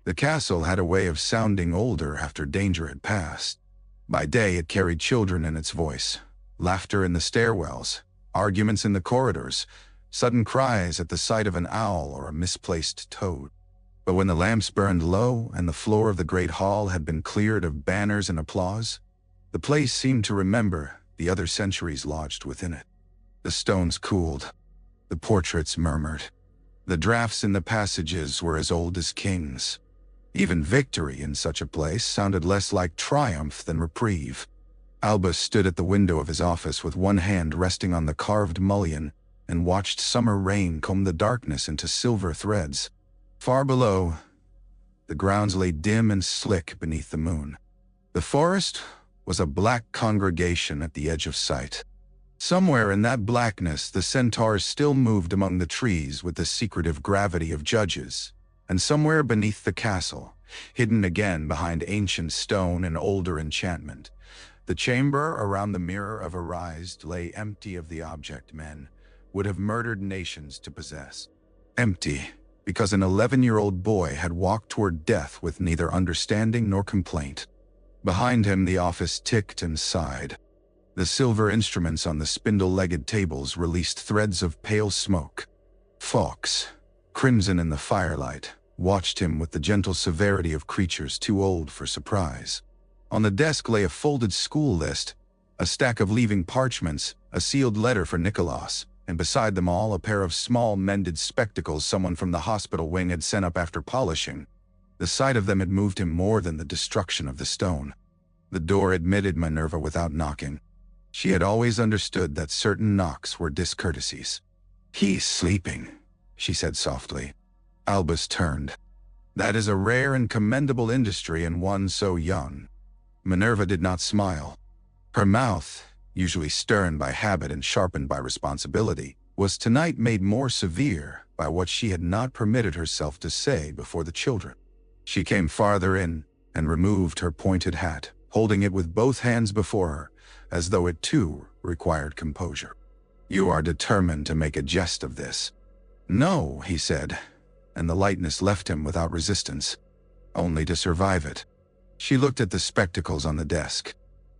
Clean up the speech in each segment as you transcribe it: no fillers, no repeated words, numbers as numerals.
The castle had a way of sounding older after danger had passed. By day it carried children in its voice, laughter in the stairwells, arguments in the corridors, sudden cries at the sight of an owl or a misplaced toad. But when the lamps burned low and the floor of the great hall had been cleared of banners and applause, the place seemed to remember the other centuries lodged within it. The stones cooled. The portraits murmured. The drafts in the passages were as old as kings. Even victory in such a place sounded less like triumph than reprieve. Albus stood at the window of his office with one hand resting on the carved mullion and watched summer rain comb the darkness into silver threads. Far below, the grounds lay dim and slick beneath the moon. The forest was a black congregation at the edge of sight. Somewhere in that blackness, the centaurs still moved among the trees with the secretive gravity of judges. And somewhere beneath the castle, hidden again behind ancient stone and older enchantment, the chamber around the Mirror of Arise lay empty of the object men would have murdered nations to possess. Empty, because an 11-year-old boy had walked toward death with neither understanding nor complaint. Behind him the office ticked and sighed. The silver instruments on the spindle-legged tables released threads of pale smoke. Fawkes, crimson in the firelight, watched him with the gentle severity of creatures too old for surprise. On the desk lay a folded school list, a stack of leaving parchments, a sealed letter for Nicholas, and beside them all a pair of small mended spectacles someone from the hospital wing had sent up after polishing. The sight of them had moved him more than the destruction of the stone. The door admitted Minerva without knocking. She had always understood that certain knocks were discourtesies. "He's sleeping," she said softly. Albus turned. "That is a rare and commendable industry in one so young." Minerva did not smile. Her mouth, usually stern by habit and sharpened by responsibility, was tonight made more severe by what she had not permitted herself to say before the children. She came farther in and removed her pointed hat, holding it with both hands before her, as though it too required composure. "You are determined to make a jest of this." "No," he said, and the lightness left him without resistance. "Only to survive it." She looked at the spectacles on the desk.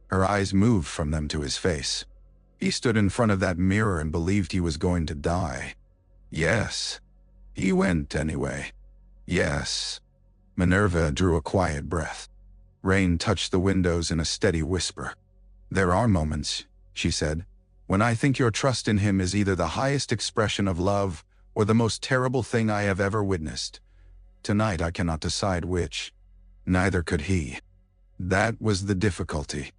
Her eyes moved from them to his face. He stood in front of that mirror and believed he was going to die. Yes. He went anyway. Yes. Minerva drew a quiet breath. Rain touched the windows in a steady whisper. "There are moments," she said, "when I think your trust in him is either the highest expression of love or the most terrible thing I have ever witnessed. Tonight I cannot decide which. Neither could he." That was the difficulty.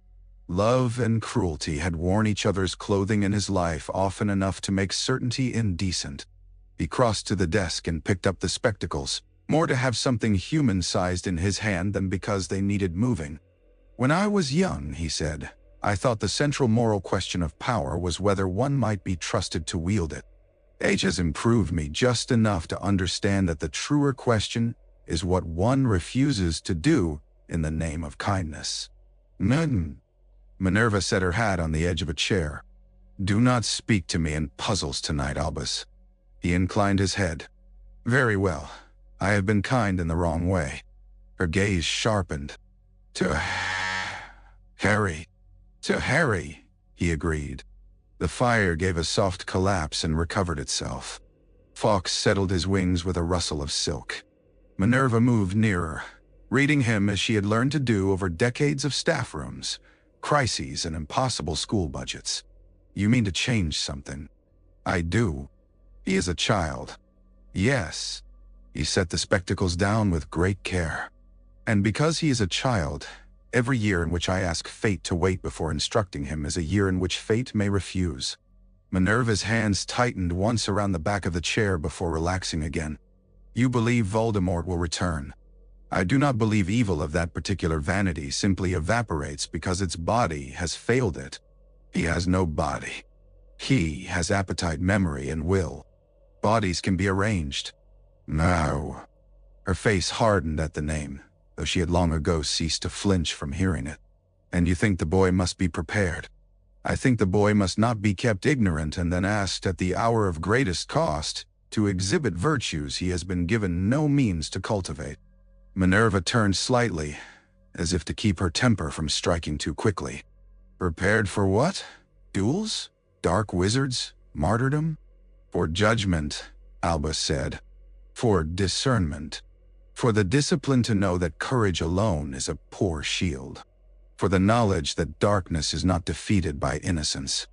Love and cruelty had worn each other's clothing in his life often enough to make certainty indecent. He crossed to the desk and picked up the spectacles, more to have something human-sized in his hand than because they needed moving. "When I was young," he said, "I thought the central moral question of power was whether one might be trusted to wield it. Age has improved me just enough to understand that the truer question is what one refuses to do in the name of kindness." Minerva set her hat on the edge of a chair. "Do not speak to me in puzzles tonight, Albus." He inclined his head. "Very well. I have been kind in the wrong way." Her gaze sharpened. "To Harry." "To Harry," he agreed. The fire gave a soft collapse and recovered itself. Fawkes settled his wings with a rustle of silk. Minerva moved nearer, reading him as she had learned to do over decades of staff rooms, crises and impossible school budgets. "You mean to change something?" "I do." "He is a child." "Yes." He set the spectacles down with great care. "And because he is a child, every year in which I ask fate to wait before instructing him is a year in which fate may refuse." Minerva's hands tightened once around the back of the chair before relaxing again. "You believe Voldemort will return. I do not believe evil of that particular vanity simply evaporates because its body has failed it. He has no body. He has appetite, memory, and will. Bodies can be arranged." "No." Her face hardened at the name, though she had long ago ceased to flinch from hearing it. "And you think the boy must be prepared?" I think the boy must not be kept ignorant and then asked at the hour of greatest cost to exhibit virtues he has been given no means to cultivate." Minerva turned slightly, as if to keep her temper from striking too quickly. "Prepared for what? Duels? Dark wizards? Martyrdom?" "For judgment," Albus said. "For discernment. For the discipline to know that courage alone is a poor shield. For the knowledge that darkness is not defeated by innocence.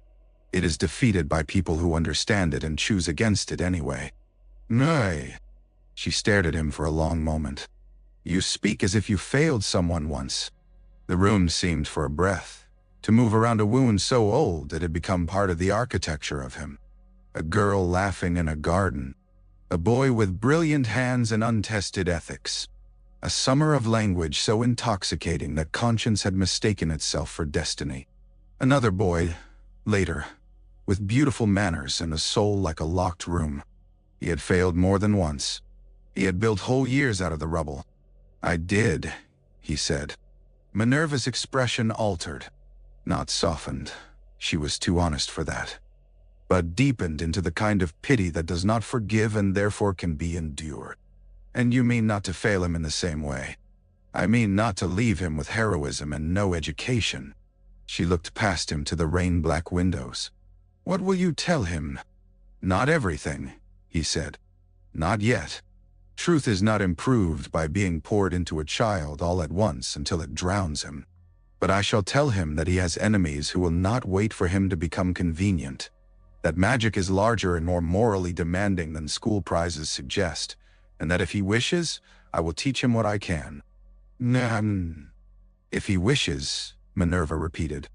It is defeated by people who understand it and choose against it anyway." "Nay." She stared at him for a long moment. "You speak as if you failed someone once." The room seemed for a breath to move around a wound so old it had become part of the architecture of him. A girl laughing in a garden. A boy with brilliant hands and untested ethics. A summer of language so intoxicating that conscience had mistaken itself for destiny. Another boy, later, with beautiful manners and a soul like a locked room. He had failed more than once. He had built whole years out of the rubble. "I did," he said. Minerva's expression altered. Not softened. She was too honest for that. But deepened into the kind of pity that does not forgive and therefore can be endured. "And you mean not to fail him in the same way?" "I mean not to leave him with heroism and no education." She looked past him to the rain-black windows. "What will you tell him?" "Not everything," he said. "Not yet. Truth is not improved by being poured into a child all at once until it drowns him. But I shall tell him that he has enemies who will not wait for him to become convenient. That magic is larger and more morally demanding than school prizes suggest, and that if he wishes, I will teach him what I can." "If he wishes," Minerva repeated.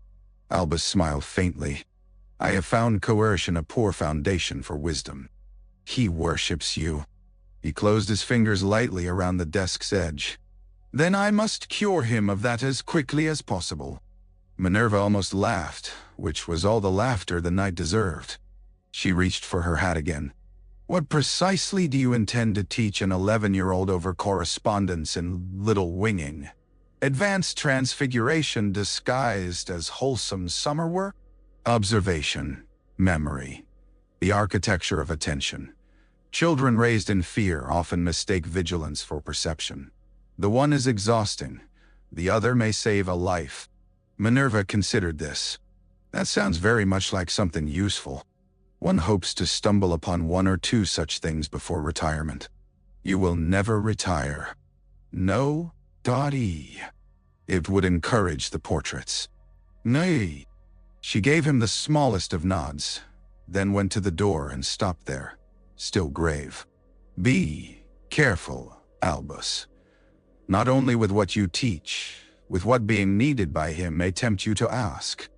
Albus smiled faintly. "I have found coercion a poor foundation for wisdom." "He worships you." He closed his fingers lightly around the desk's edge. "Then I must cure him of that as quickly as possible." Minerva almost laughed, which was all the laughter the night deserved. She reached for her hat again. "What precisely do you intend to teach an 11-year-old over correspondence and little winging? Advanced transfiguration disguised as wholesome summer work? Observation, memory, the architecture of attention. Children raised in fear often mistake vigilance for perception. The one is exhausting, the other may save a life." Minerva considered this. "That sounds very much like something useful. One hopes to stumble upon one or two such things before retirement." "You will never retire." "No, Dottie. It would encourage the portraits." "Nay." She gave him the smallest of nods, then went to the door and stopped there, still grave. "Be careful, Albus. Not only with what you teach, with what being needed by him may tempt you to ask."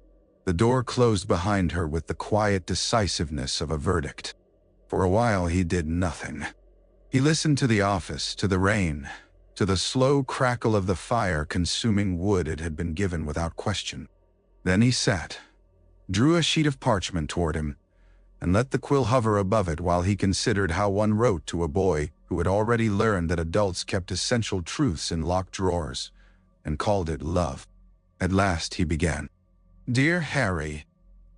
The door closed behind her with the quiet decisiveness of a verdict. For a while he did nothing. He listened to the office, to the rain, to the slow crackle of the fire consuming wood it had been given without question. Then he sat, drew a sheet of parchment toward him, and let the quill hover above it while he considered how one wrote to a boy who had already learned that adults kept essential truths in locked drawers, and called it love. At last he began. "Dear Harry,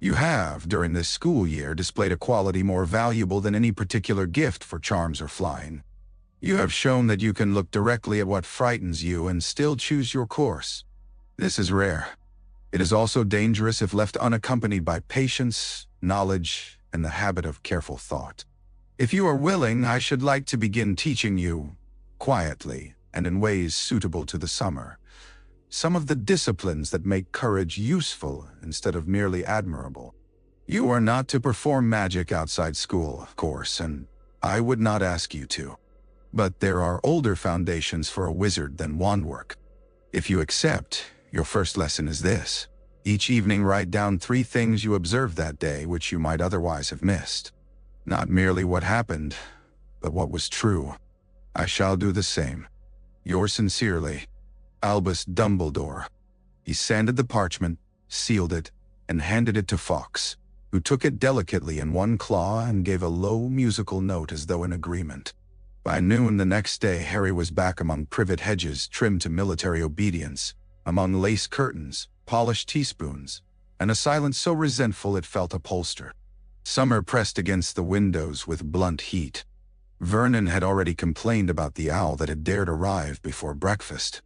you have, during this school year, displayed a quality more valuable than any particular gift for charms or flying. You have shown that you can look directly at what frightens you and still choose your course. This is rare. It is also dangerous if left unaccompanied by patience, knowledge, and the habit of careful thought. If you are willing, I should like to begin teaching you, quietly and in ways suitable to the summer, some of the disciplines that make courage useful instead of merely admirable. You are not to perform magic outside school, of course, and I would not ask you to. But there are older foundations for a wizard than wand work. If you accept, your first lesson is this. Each evening write down 3 things you observed that day which you might otherwise have missed. Not merely what happened, but what was true. I shall do the same. Yours sincerely, Albus Dumbledore." He sanded the parchment, sealed it, and handed it to Fawkes, who took it delicately in one claw and gave a low musical note as though in agreement. By noon the next day Harry was back among privet hedges trimmed to military obedience, among lace curtains, polished teaspoons, and a silence so resentful it felt upholstered. Summer pressed against the windows with blunt heat. Vernon had already complained about the owl that had dared arrive before breakfast.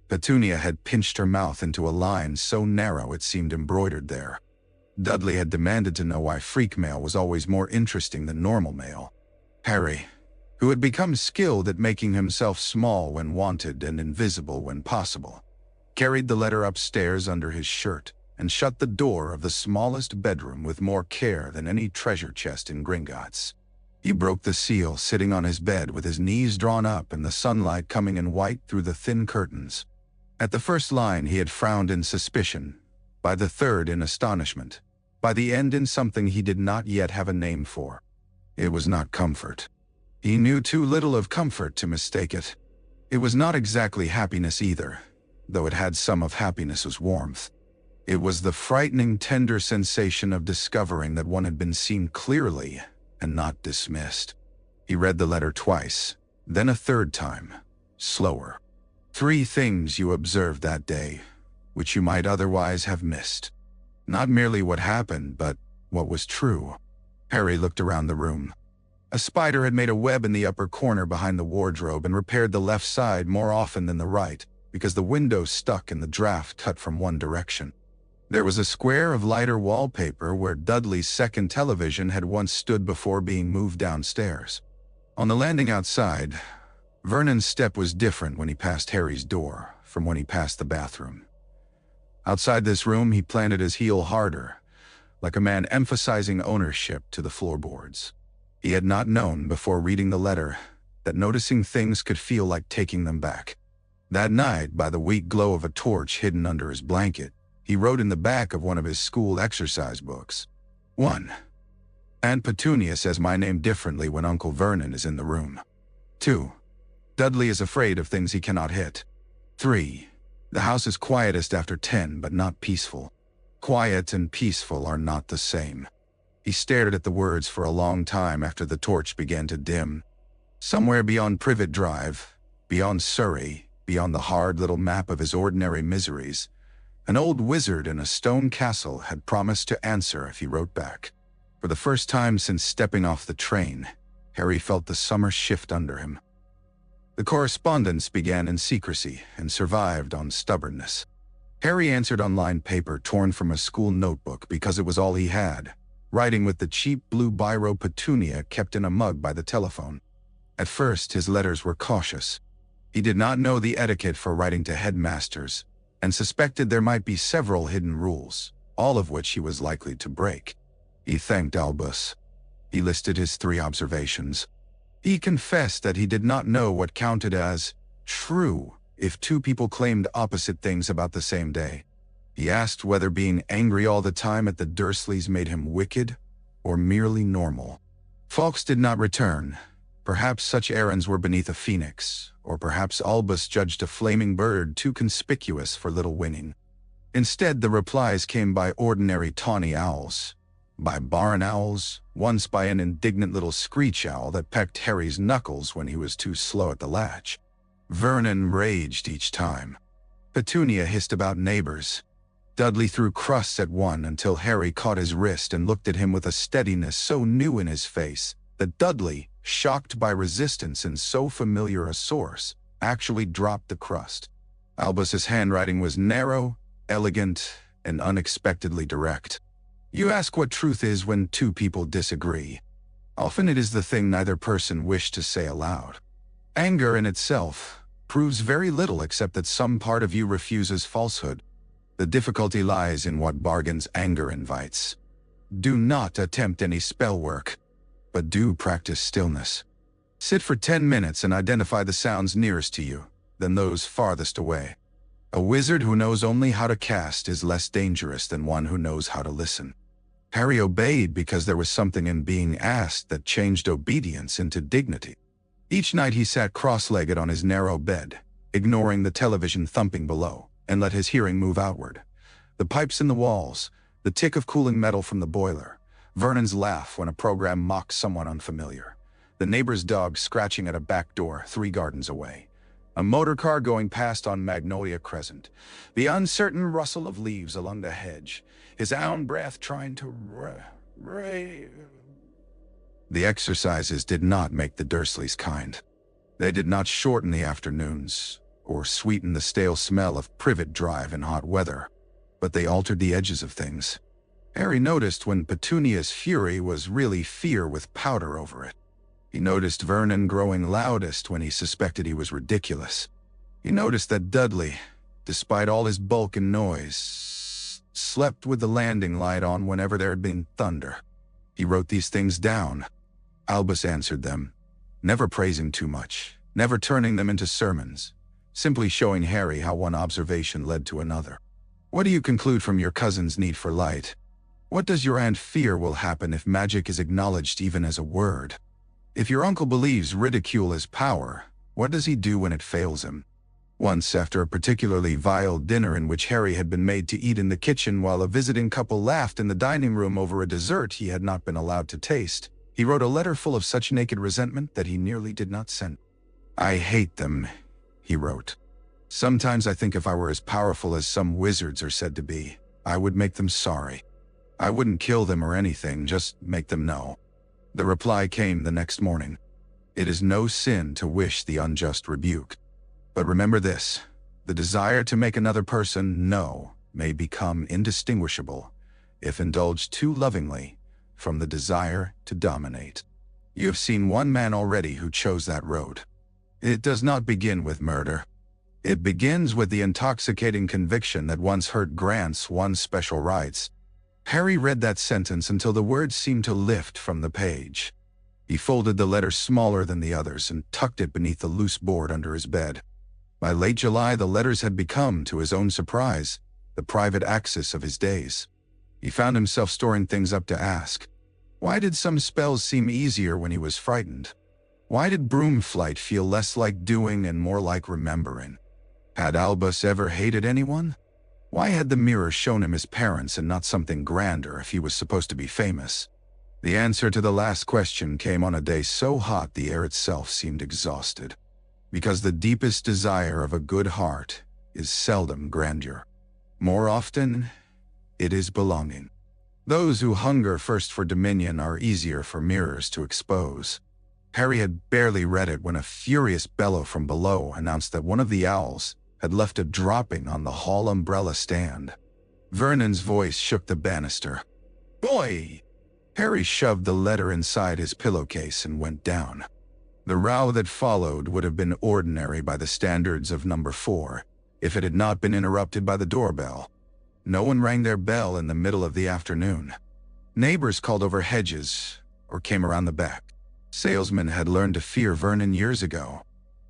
Petunia had pinched her mouth into a line so narrow it seemed embroidered there. Dudley had demanded to know why freak mail was always more interesting than normal mail. Harry, who had become skilled at making himself small when wanted and invisible when possible, carried the letter upstairs under his shirt and shut the door of the smallest bedroom with more care than any treasure chest in Gringotts. He broke the seal sitting on his bed with his knees drawn up and the sunlight coming in white through the thin curtains. At the first line he had frowned in suspicion, by the third in astonishment, by the end in something he did not yet have a name for. It was not comfort. He knew too little of comfort to mistake it. It was not exactly happiness either, though it had some of happiness's warmth. It was the frightening, tender sensation of discovering that one had been seen clearly and not dismissed. He read the letter twice, then a third time, slower. 3 things you observed that day, which you might otherwise have missed. Not merely what happened, but what was true. Harry looked around the room. A spider had made a web in the upper corner behind the wardrobe and repaired the left side more often than the right, because the window stuck and the draft cut from one direction. There was a square of lighter wallpaper where Dudley's second television had once stood before being moved downstairs. On the landing outside, Vernon's step was different when he passed Harry's door from when he passed the bathroom. Outside this room, he planted his heel harder, like a man emphasizing ownership to the floorboards. He had not known before reading the letter that noticing things could feel like taking them back. That night, by the weak glow of a torch hidden under his blanket, he wrote in the back of one of his school exercise books. 1. Aunt Petunia says my name differently when Uncle Vernon is in the room. 2. Dudley is afraid of things he cannot hit. 3. The house is quietest after 10, but not peaceful. Quiet and peaceful are not the same. He stared at the words for a long time after the torch began to dim. Somewhere beyond Privet Drive, beyond Surrey, beyond the hard little map of his ordinary miseries, an old wizard in a stone castle had promised to answer if he wrote back. For the first time since stepping off the train, Harry felt the summer shift under him. The correspondence began in secrecy and survived on stubbornness. Harry answered on lined paper torn from a school notebook because it was all he had, writing with the cheap blue biro Petunia kept in a mug by the telephone. At first, his letters were cautious. He did not know the etiquette for writing to headmasters, and suspected there might be several hidden rules, all of which he was likely to break. He thanked Albus. He listed his 3 observations. He confessed that he did not know what counted as true if 2 people claimed opposite things about the same day. He asked whether being angry all the time at the Dursleys made him wicked or merely normal. Fawkes did not return. Perhaps such errands were beneath a phoenix, or perhaps Albus judged a flaming bird too conspicuous for little winning. Instead, the replies came by ordinary tawny owls, by barn owls, once by an indignant little screech owl that pecked Harry's knuckles when he was too slow at the latch. Vernon raged each time. Petunia hissed about neighbors. Dudley threw crusts at one until Harry caught his wrist and looked at him with a steadiness so new in his face that Dudley, shocked by resistance in so familiar a source, actually dropped the crust. Albus's handwriting was narrow, elegant, and unexpectedly direct. You ask what truth is when 2 people disagree. Often it is the thing neither person wished to say aloud. Anger in itself proves very little except that some part of you refuses falsehood. The difficulty lies in what bargains anger invites. Do not attempt any spell work, but do practice stillness. Sit for 10 minutes and identify the sounds nearest to you, then those farthest away. A wizard who knows only how to cast is less dangerous than one who knows how to listen. Harry obeyed because there was something in being asked that changed obedience into dignity. Each night he sat cross-legged on his narrow bed, ignoring the television thumping below, and let his hearing move outward. The pipes in the walls, the tick of cooling metal from the boiler, Vernon's laugh when a program mocked someone unfamiliar, the neighbor's dog scratching at a back door 3 gardens away, A motor car going past on Magnolia Crescent. The uncertain rustle of leaves along the hedge. His own breath trying to The exercises did not make the Dursleys kind. They did not shorten the afternoons, or sweeten the stale smell of privet drive in hot weather, but they altered the edges of things. Harry noticed when Petunia's fury was really fear with powder over it. He noticed Vernon growing loudest when he suspected he was ridiculous. He noticed that Dudley, despite all his bulk and noise, slept with the landing light on whenever there had been thunder. He wrote these things down. Albus answered them, never praising too much, never turning them into sermons, simply showing Harry how one observation led to another. What do you conclude from your cousin's need for light? What does your aunt fear will happen if magic is acknowledged even as a word? If your uncle believes ridicule is power, what does he do when it fails him? Once, after a particularly vile dinner in which Harry had been made to eat in the kitchen while a visiting couple laughed in the dining room over a dessert he had not been allowed to taste, he wrote a letter full of such naked resentment that he nearly did not send. I hate them, he wrote. Sometimes I think if I were as powerful as some wizards are said to be, I would make them sorry. I wouldn't kill them or anything, just make them know. The reply came the next morning. It is no sin to wish the unjust rebuke. But remember this, the desire to make another person know may become indistinguishable, if indulged too lovingly, from the desire to dominate. You have seen one man already who chose that road. It does not begin with murder. It begins with the intoxicating conviction that once hurt grants one's special rights. Harry read that sentence until the words seemed to lift from the page. He folded the letter smaller than the others and tucked it beneath the loose board under his bed. By late July, the letters had become, to his own surprise, the private axis of his days. He found himself storing things up to ask. Why did some spells seem easier when he was frightened? Why did broom flight feel less like doing and more like remembering? Had Albus ever hated anyone? Why had the mirror shown him his parents and not something grander if he was supposed to be famous? The answer to the last question came on a day so hot the air itself seemed exhausted. Because the deepest desire of a good heart is seldom grandeur. More often, it is belonging. Those who hunger first for dominion are easier for mirrors to expose. Harry had barely read it when a furious bellow from below announced that one of the owls had left a dropping on the hall umbrella stand. Vernon's voice shook the banister. Boy! Harry shoved the letter inside his pillowcase and went down. The row that followed would have been ordinary by the standards of number 4, if it had not been interrupted by the doorbell. No one rang their bell in the middle of the afternoon. Neighbors called over hedges or came around the back. Salesmen had learned to fear Vernon years ago.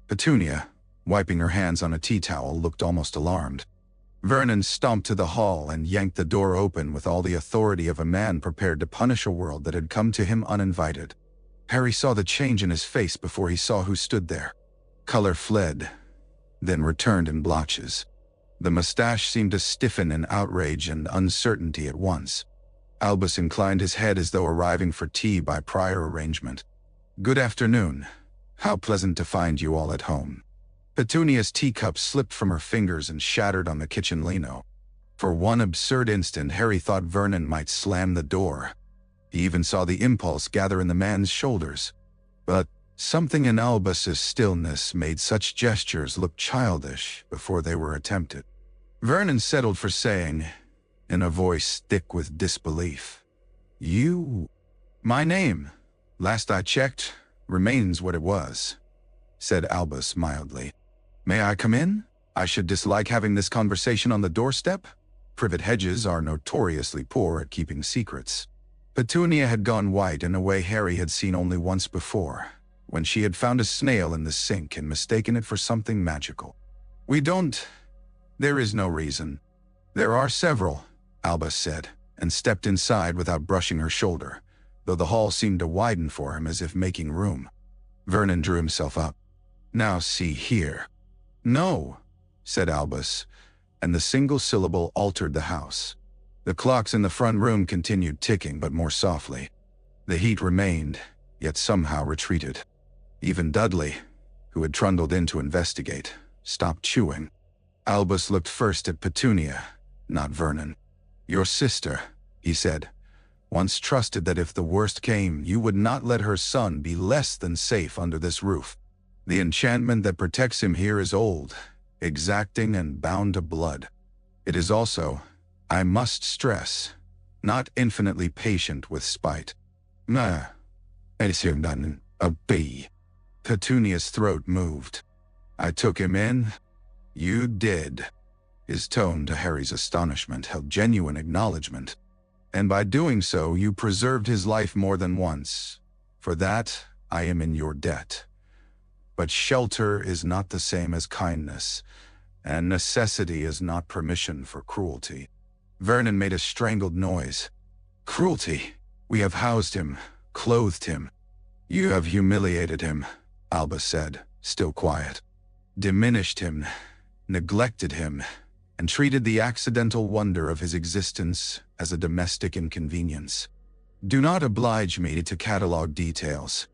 Petunia, wiping her hands on a tea towel, looked almost alarmed. Vernon stomped to the hall and yanked the door open with all the authority of a man prepared to punish a world that had come to him uninvited. Harry saw the change in his face before he saw who stood there. Color fled, then returned in blotches. The mustache seemed to stiffen in outrage and uncertainty at once. Albus inclined his head as though arriving for tea by prior arrangement. Good afternoon. How pleasant to find you all at home. Petunia's teacup slipped from her fingers and shattered on the kitchen lino. For one absurd instant, Harry thought Vernon might slam the door. He even saw the impulse gather in the man's shoulders. But something in Albus's stillness made such gestures look childish before they were attempted. Vernon settled for saying, in a voice thick with disbelief, You? My name, last I checked, remains what it was, said Albus mildly. May I come in? I should dislike having this conversation on the doorstep. Privet hedges are notoriously poor at keeping secrets. Petunia had gone white in a way Harry had seen only once before, when she had found a snail in the sink and mistaken it for something magical. There is no reason. There are several, Albus said, and stepped inside without brushing her shoulder, though the hall seemed to widen for him as if making room. Vernon drew himself up. Now see here. No, said Albus, and the single syllable altered the house. The clocks in the front room continued ticking, but more softly. The heat remained, yet somehow retreated. Even Dudley, who had trundled in to investigate, stopped chewing. Albus looked first at Petunia, not Vernon. "Your sister," he said, "once trusted that if the worst came, you would not let her son be less than safe under this roof. The enchantment that protects him here is old, exacting, and bound to blood. It is also, I must stress, not infinitely patient with spite." Petunia's throat moved. "I took him in?" "You did." His tone, to Harry's astonishment, held genuine acknowledgement. "And by doing so, you preserved his life more than once. For that, I am in your debt. But shelter is not the same as kindness, and necessity is not permission for cruelty." Vernon made a strangled noise. "Cruelty? We have housed him, clothed him." "You have humiliated him," Albus said, still quiet. "Diminished him, neglected him, and treated the accidental wonder of his existence as a domestic inconvenience. Do not oblige me to catalogue details.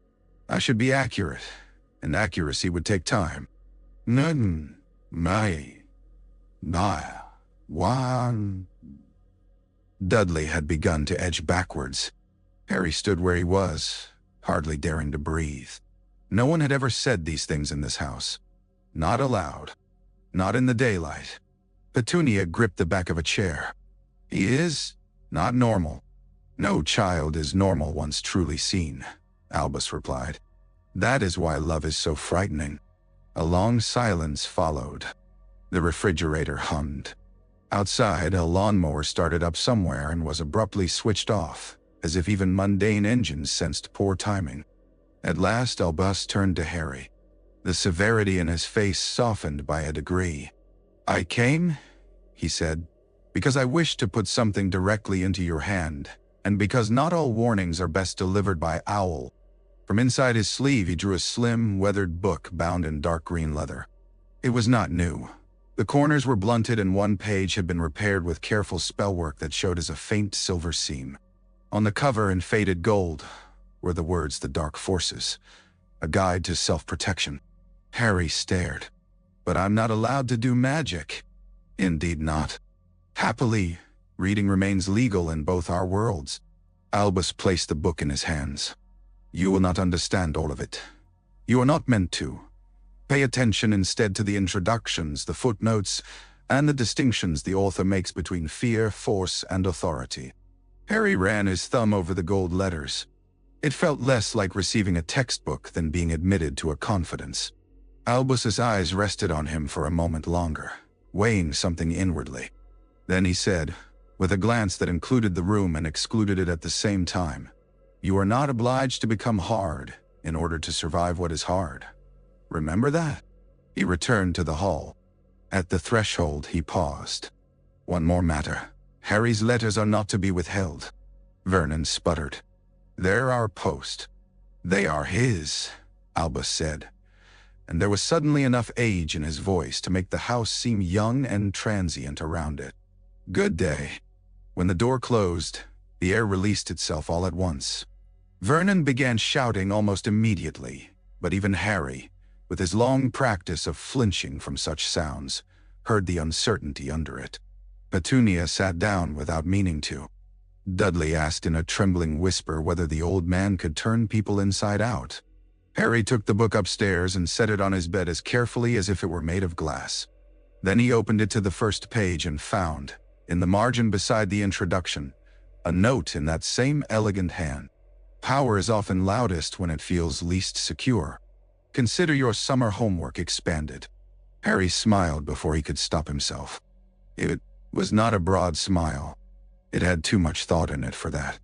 I should be accurate, and accuracy would take time." Dudley had begun to edge backwards. Harry stood where he was, hardly daring to breathe. No one had ever said these things in this house. Not aloud. Not in the daylight. Petunia gripped the back of a chair. "He is not normal." "No child is normal once truly seen," Albus replied. "That is why love is so frightening." A long silence followed. The refrigerator hummed. Outside, a lawnmower started up somewhere and was abruptly switched off, as if even mundane engines sensed poor timing. At last, Albus turned to Harry. The severity in his face softened by a degree. "I came," he said, "because I wish to put something directly into your hand, and because not all warnings are best delivered by owl." From inside his sleeve he drew a slim, weathered book bound in dark green leather. It was not new. The corners were blunted and one page had been repaired with careful spellwork that showed as a faint silver seam. On the cover, in faded gold, were the words "The Dark Forces," a guide to self-protection. Harry stared. "But I'm not allowed to do magic." "Indeed not. Happily, reading remains legal in both our worlds." Albus placed the book in his hands. "You will not understand all of it. You are not meant to. Pay attention instead to the introductions, the footnotes, and the distinctions the author makes between fear, force, and authority." Harry ran his thumb over the gold letters. It felt less like receiving a textbook than being admitted to a confidence. Albus's eyes rested on him for a moment longer, weighing something inwardly. Then he said, with a glance that included the room and excluded it at the same time, "You are not obliged to become hard in order to survive what is hard. Remember that?" He returned to the hall. At the threshold he paused. "One more matter. Harry's letters are not to be withheld." Vernon sputtered. "They're our post." "They are his," Albus said, and there was suddenly enough age in his voice to make the house seem young and transient around it. "Good day." When the door closed, the air released itself all at once. Vernon began shouting almost immediately, but even Harry, with his long practice of flinching from such sounds, heard the uncertainty under it. Petunia sat down without meaning to. Dudley asked in a trembling whisper whether the old man could turn people inside out. Harry took the book upstairs and set it on his bed as carefully as if it were made of glass. Then he opened it to the first page and found, in the margin beside the introduction, a note in that same elegant hand. "Power is often loudest when it feels least secure. Consider your summer homework expanded." Harry smiled before he could stop himself. It was not a broad smile. It had too much thought in it for that.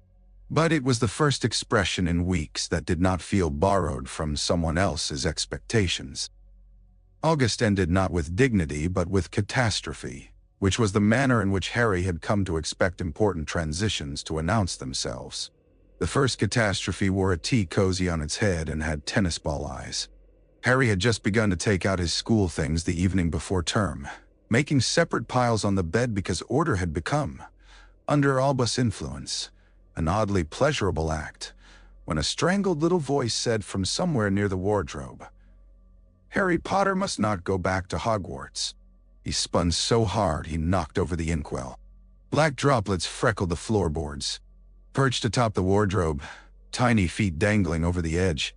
But it was the first expression in weeks that did not feel borrowed from someone else's expectations. August ended not with dignity but with catastrophe, which was the manner in which Harry had come to expect important transitions to announce themselves. The first catastrophe wore a tea cozy on its head and had tennis ball eyes. Harry had just begun to take out his school things the evening before term, making separate piles on the bed because order had become, under Albus' influence, an oddly pleasurable act, when a strangled little voice said from somewhere near the wardrobe, Harry Potter must not go back to Hogwarts. He spun so hard he knocked over the inkwell. Black droplets freckled the floorboards. Perched atop the wardrobe, tiny feet dangling over the edge,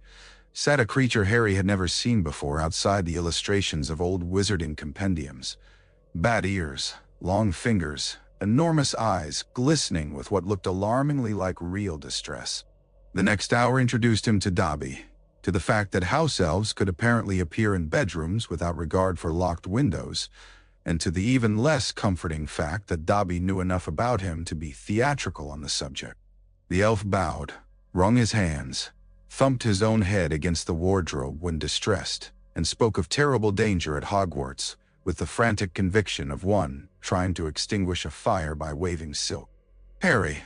sat a creature Harry had never seen before outside the illustrations of old wizarding compendiums. Bat ears, long fingers, enormous eyes glistening with what looked alarmingly like real distress. The next hour introduced him to Dobby, to the fact that house elves could apparently appear in bedrooms without regard for locked windows, and to the even less comforting fact that Dobby knew enough about him to be theatrical on the subject. The elf bowed, wrung his hands, thumped his own head against the wardrobe when distressed, and spoke of terrible danger at Hogwarts, with the frantic conviction of one trying to extinguish a fire by waving silk. Harry,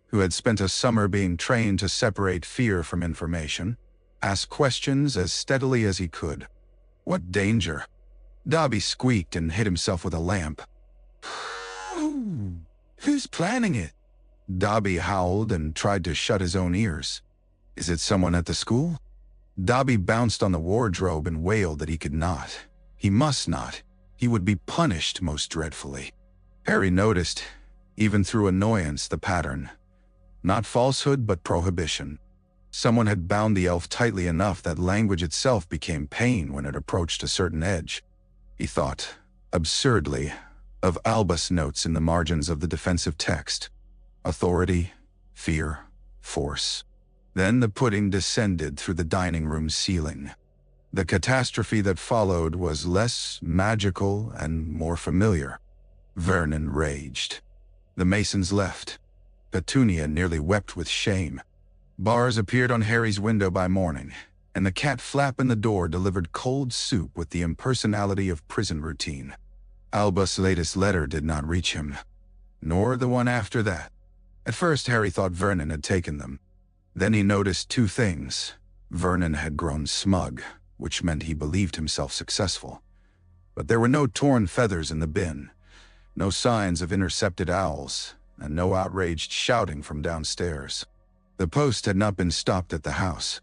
who had spent a summer being trained to separate fear from information, asked questions as steadily as he could. What danger? Dobby squeaked and hit himself with a lamp. Who's planning it? Dobby howled and tried to shut his own ears. Is it someone at the school? Dobby bounced on the wardrobe and wailed that he could not. He must not. He would be punished most dreadfully. Harry noticed, even through annoyance, the pattern. Not falsehood, but prohibition. Someone had bound the elf tightly enough that language itself became pain when it approached a certain edge. He thought, absurdly, of Albus notes in the margins of the defensive text. Authority, fear, force. Then the pudding descended through the dining room ceiling. The catastrophe that followed was less magical and more familiar. Vernon raged. The Masons left. Petunia nearly wept with shame. Bars appeared on Harry's window by morning, and the cat flap in the door delivered cold soup with the impersonality of prison routine. Albus' latest letter did not reach him, nor the one after that. At first, Harry thought Vernon had taken them. Then he noticed two things. Vernon had grown smug, which meant he believed himself successful. But there were no torn feathers in the bin, no signs of intercepted owls, and no outraged shouting from downstairs. The post had not been stopped at the house.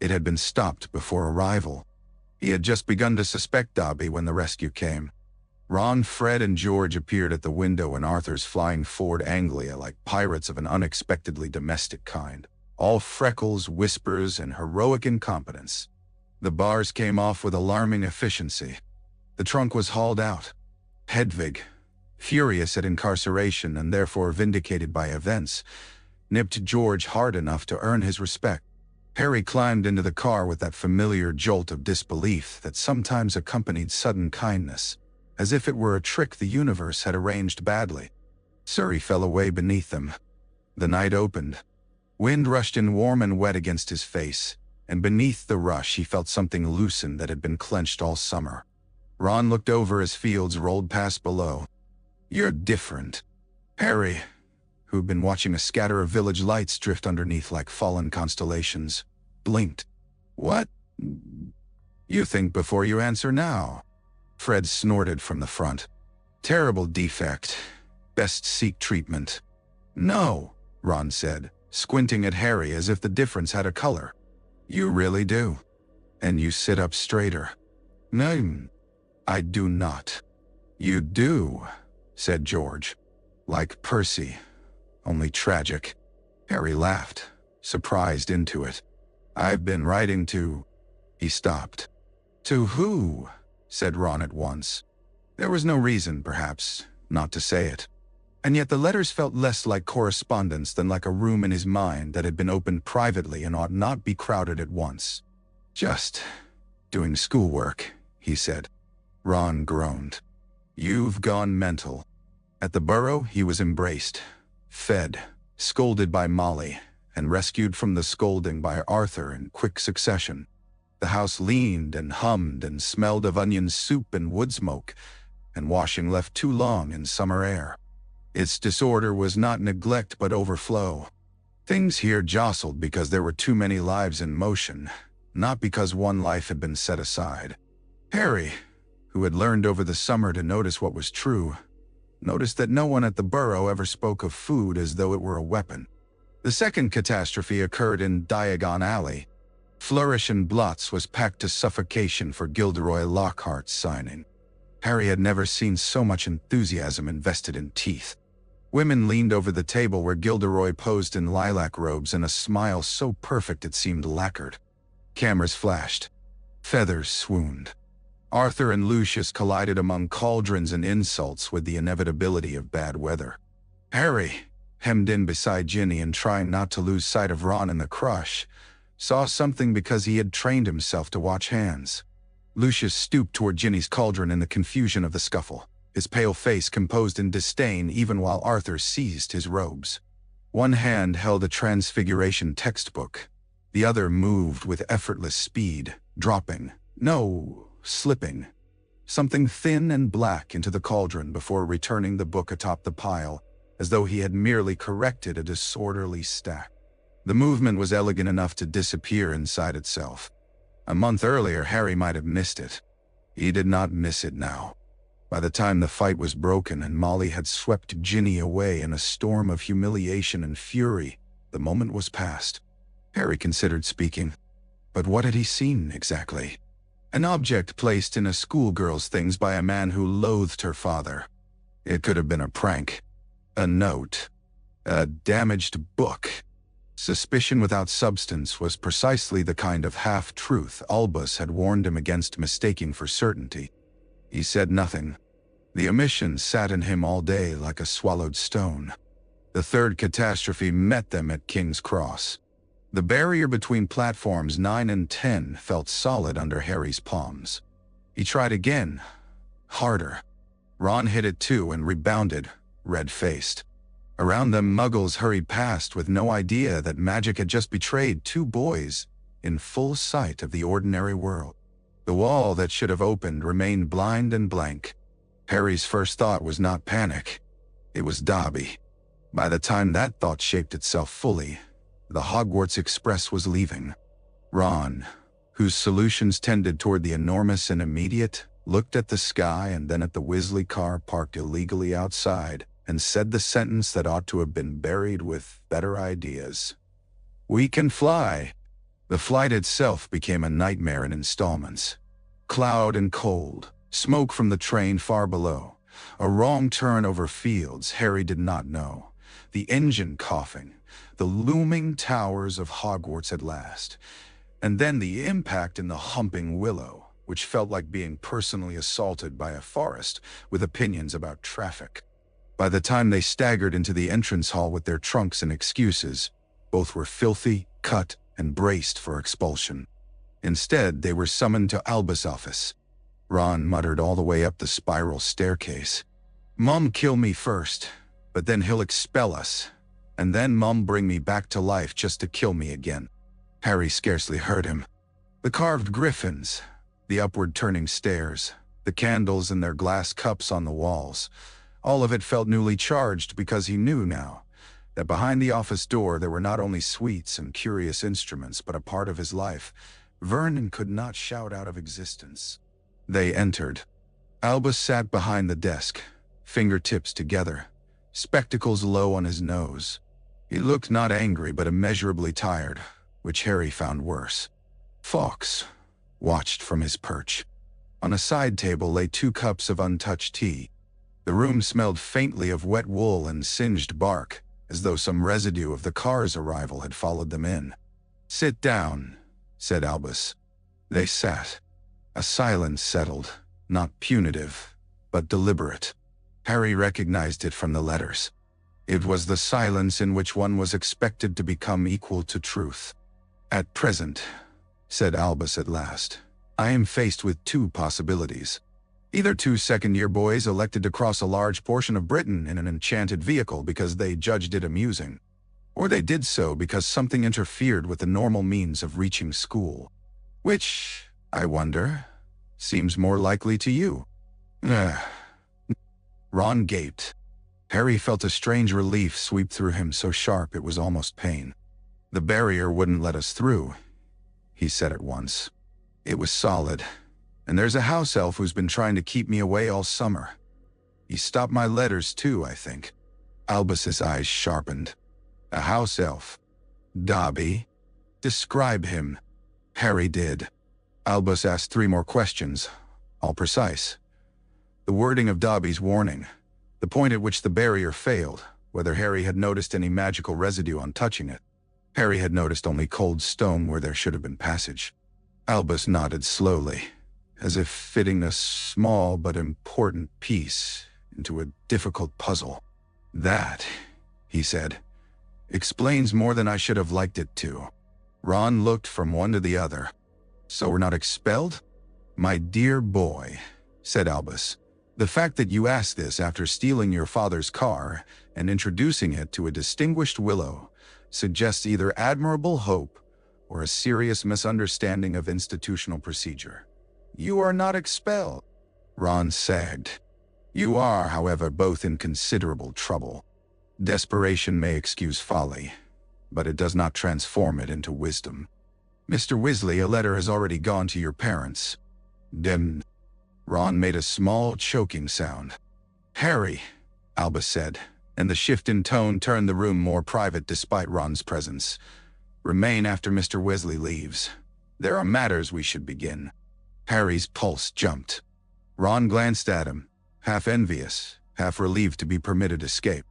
It had been stopped before arrival. He had just begun to suspect Dobby when the rescue came. Ron, Fred, and George appeared at the window in Arthur's flying Ford Anglia like pirates of an unexpectedly domestic kind, all freckles, whispers, and heroic incompetence. The bars came off with alarming efficiency. The trunk was hauled out. Hedwig, furious at incarceration and therefore vindicated by events, nipped George hard enough to earn his respect. Harry climbed into the car with that familiar jolt of disbelief that sometimes accompanied sudden kindness, as if it were a trick the universe had arranged badly. Surrey fell away beneath them. The night opened. Wind rushed in warm and wet against his face, and beneath the rush he felt something loosen that had been clenched all summer. Ron looked over as fields rolled past below. "You're different." Harry, who'd been watching a scatter of village lights drift underneath like fallen constellations, blinked. "What? You think before you answer now." Fred snorted from the front. "Terrible defect. Best seek treatment." "No," Ron said, squinting at Harry as if the difference had a color. "You really do. And you sit up straighter." "No, I do not." "You do," said George. "Like Percy, only tragic." Harry laughed, surprised into it. "I've been writing to—" He stopped. "To who?" said Ron at once. There was no reason, perhaps, not to say it. And yet the letters felt less like correspondence than like a room in his mind that had been opened privately and ought not be crowded at once. "Just doing schoolwork," he said. Ron groaned. "You've gone mental." At the burrow, he was embraced, fed, scolded by Molly, and rescued from the scolding by Arthur in quick succession. The house leaned and hummed and smelled of onion soup and wood smoke, and washing left too long in summer air. Its disorder was not neglect but overflow. Things here jostled because there were too many lives in motion, not because one life had been set aside. Harry, who had learned over the summer to notice what was true, noticed that no one at the burrow ever spoke of food as though it were a weapon. The second catastrophe occurred in Diagon Alley. Flourish and blots was packed to suffocation for Gilderoy Lockhart's signing. Harry had never seen so much enthusiasm invested in teeth. Women leaned over the table where Gilderoy posed in lilac robes and a smile so perfect it seemed lacquered. Cameras flashed. Feathers swooned. Arthur and Lucius collided among cauldrons and insults with the inevitability of bad weather. Harry, hemmed in beside Ginny and trying not to lose sight of Ron in the crush, saw something because he had trained himself to watch hands. Lucius stooped toward Ginny's cauldron in the confusion of the scuffle, his pale face composed in disdain even while Arthur seized his robes. One hand held a transfiguration textbook. The other moved with effortless speed, dropping, slipping, something thin and black into the cauldron before returning the book atop the pile, as though he had merely corrected a disorderly stack. The movement was elegant enough to disappear inside itself. A month earlier, Harry might have missed it. He did not miss it now. By the time the fight was broken and Molly had swept Ginny away in a storm of humiliation and fury, the moment was past. Harry considered speaking. But what had he seen exactly? An object placed in a schoolgirl's things by a man who loathed her father. It could have been a prank. A note. A damaged book. Suspicion without substance was precisely the kind of half-truth Albus had warned him against mistaking for certainty. He said nothing. The omission sat in him all day like a swallowed stone. The third catastrophe met them at King's Cross. The barrier between platforms 9 and 10 felt solid under Harry's palms. He tried again, harder. Ron hit it too and rebounded, red-faced. Around them, muggles hurried past with no idea that magic had just betrayed two boys in full sight of the ordinary world. The wall that should have opened remained blind and blank. Harry's first thought was not panic. It was Dobby. By the time that thought shaped itself fully, the Hogwarts Express was leaving. Ron, whose solutions tended toward the enormous and immediate, looked at the sky and then at the Weasley car parked illegally outside and said the sentence that ought to have been buried with better ideas. "We can fly." The flight itself became a nightmare in installments. Cloud and cold, smoke from the train far below, a wrong turn over fields Harry did not know, the engine coughing, the looming towers of Hogwarts at last, and then the impact in the humping willow, which felt like being personally assaulted by a forest with opinions about traffic. By the time they staggered into the entrance hall with their trunks and excuses, both were filthy, cut, and braced for expulsion. Instead, they were summoned to Albus' office. Ron muttered all the way up the spiral staircase. "Mum kill me first, but then he'll expel us, and then Mum bring me back to life just to kill me again." Harry scarcely heard him. The carved griffins, the upward-turning stairs, the candles and their glass cups on the walls, all of it felt newly charged because he knew now that behind the office door there were not only sweets and curious instruments but a part of his life Vernon could not shout out of existence. They entered. Albus sat behind the desk, fingertips together, spectacles low on his nose. He looked not angry but immeasurably tired, which Harry found worse. Fawkes watched from his perch. On a side table lay 2 cups of untouched tea. The room smelled faintly of wet wool and singed bark, as though some residue of the car's arrival had followed them in. "Sit down," said Albus. They sat. A silence settled, not punitive, but deliberate. Harry recognized it from the letters. It was the silence in which one was expected to become equal to truth. "At present," said Albus at last, "I am faced with 2 possibilities. Either 2 second-year boys elected to cross a large portion of Britain in an enchanted vehicle because they judged it amusing, or they did so because something interfered with the normal means of reaching school. Which, I wonder, seems more likely to you?" Ron gaped. Harry felt a strange relief sweep through him so sharp it was almost pain. "The barrier wouldn't let us through," he said at once. "It was solid. And there's a house elf who's been trying to keep me away all summer. He stopped my letters too, I think." Albus's eyes sharpened. "A house elf? Dobby? Describe him." Harry did. Albus asked 3 more questions, all precise. The wording of Dobby's warning, the point at which the barrier failed, whether Harry had noticed any magical residue on touching it. Harry had noticed only cold stone where there should have been passage. Albus nodded slowly, as if fitting a small but important piece into a difficult puzzle. That, he said, explains more than I should have liked it to. Ron looked from one to the other. So we're not expelled? My dear boy, said Albus, the fact that you asked this after stealing your father's car and introducing it to a distinguished Willow suggests either admirable hope or a serious misunderstanding of institutional procedure. You are not expelled. Ron sagged. You are, however, both in considerable trouble. Desperation may excuse folly, but it does not transform it into wisdom. Mr. Weasley, a letter has already gone to your parents. Dem. Ron made a small, choking sound. Harry, Albus said, and the shift in tone turned the room more private despite Ron's presence. Remain after Mr. Weasley leaves. There are matters we should begin. Harry's pulse jumped. Ron glanced at him, half envious, half relieved to be permitted escape.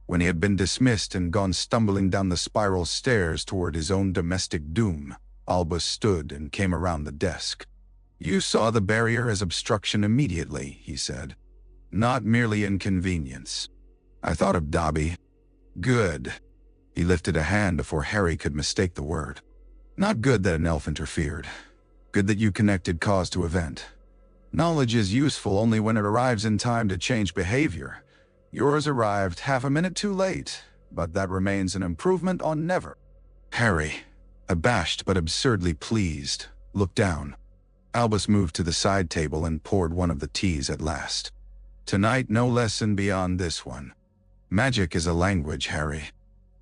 When he had been dismissed and gone stumbling down the spiral stairs toward his own domestic doom, Albus stood and came around the desk. You saw the barrier as obstruction immediately, he said. Not merely inconvenience. I thought of Dobby. Good. He lifted a hand before Harry could mistake the word. Not good that an elf interfered. Good that you connected cause to event. Knowledge is useful only when it arrives in time to change behavior. Yours arrived half a minute too late, but that remains an improvement on never. Harry, abashed but absurdly pleased, looked down. Albus moved to the side table and poured one of the teas at last. Tonight, no lesson beyond this one. Magic is a language, Harry.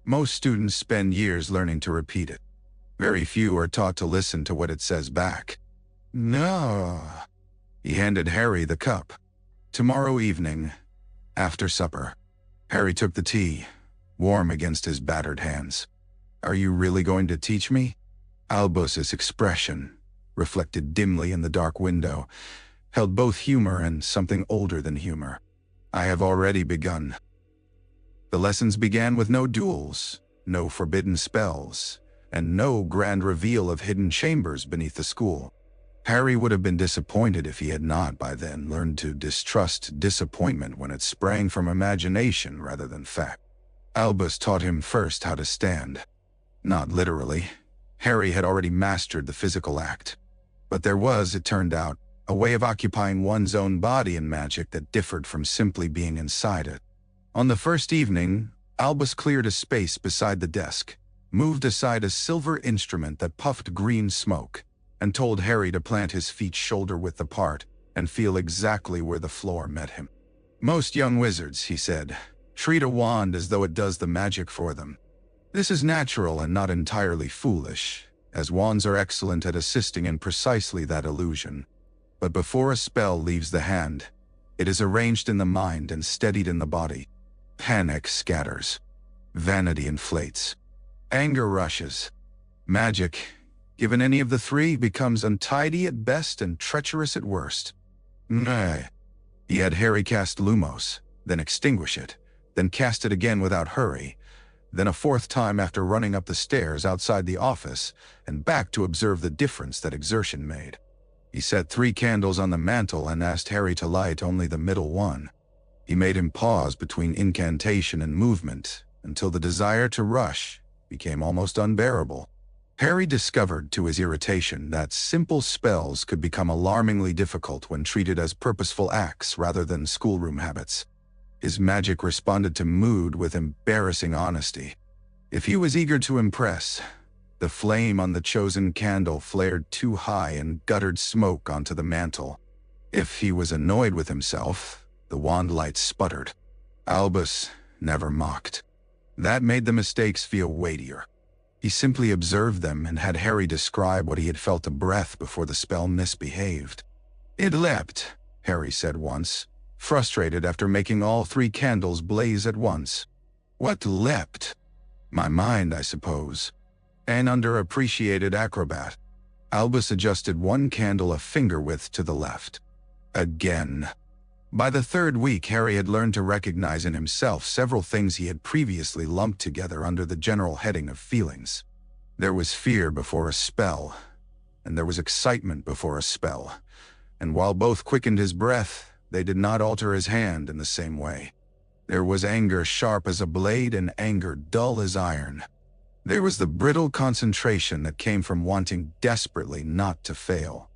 Most students spend years learning to repeat it. Very few are taught to listen to what it says back. No. He handed Harry the cup. Tomorrow evening, after supper. Harry took the tea, warm against his battered hands. Are you really going to teach me? Albus's expression, reflected dimly in the dark window, held both humor and something older than humor. I have already begun. The lessons began with no duels, no forbidden spells, and no grand reveal of hidden chambers beneath the school. Harry would have been disappointed if he had not by then learned to distrust disappointment when it sprang from imagination rather than fact. Albus taught him first how to stand. Not literally. Harry had already mastered the physical act. But there was, it turned out, a way of occupying one's own body in magic that differed from simply being inside it. On the first evening, Albus cleared a space beside the desk, moved aside a silver instrument that puffed green smoke, and told Harry to plant his feet shoulder-width apart and feel exactly where the floor met him. Most young wizards, he said, treat a wand as though it does the magic for them. This is natural and not entirely foolish, as wands are excellent at assisting in precisely that illusion. But before a spell leaves the hand, it is arranged in the mind and steadied in the body. Panic scatters. Vanity inflates. Anger rushes. Magic, given any of the three, becomes untidy at best and treacherous at worst. Nay. He had Harry cast Lumos, then extinguish it, then cast it again without hurry, then a fourth time after running up the stairs outside the office and back to observe the difference that exertion made. He set 3 candles on the mantel and asked Harry to light only the middle one. He made him pause between incantation and movement until the desire to rush became almost unbearable. Harry discovered, to his irritation, that simple spells could become alarmingly difficult when treated as purposeful acts rather than schoolroom habits. His magic responded to mood with embarrassing honesty. If he was eager to impress, the flame on the chosen candle flared too high and guttered smoke onto the mantel. If he was annoyed with himself, the wand light sputtered. Albus never mocked. That made the mistakes feel weightier. He simply observed them and had Harry describe what he had felt a breath before the spell misbehaved. It leapt, Harry said once, frustrated after making all 3 candles blaze at once. What leapt? My mind, I suppose. An underappreciated acrobat. Albus adjusted one candle a finger width to the left. Again. By the third week, Harry had learned to recognize in himself several things he had previously lumped together under the general heading of feelings. There was fear before a spell, and there was excitement before a spell, and while both quickened his breath, they did not alter his hand in the same way. There was anger sharp as a blade and anger dull as iron. There was the brittle concentration that came from wanting desperately not to fail.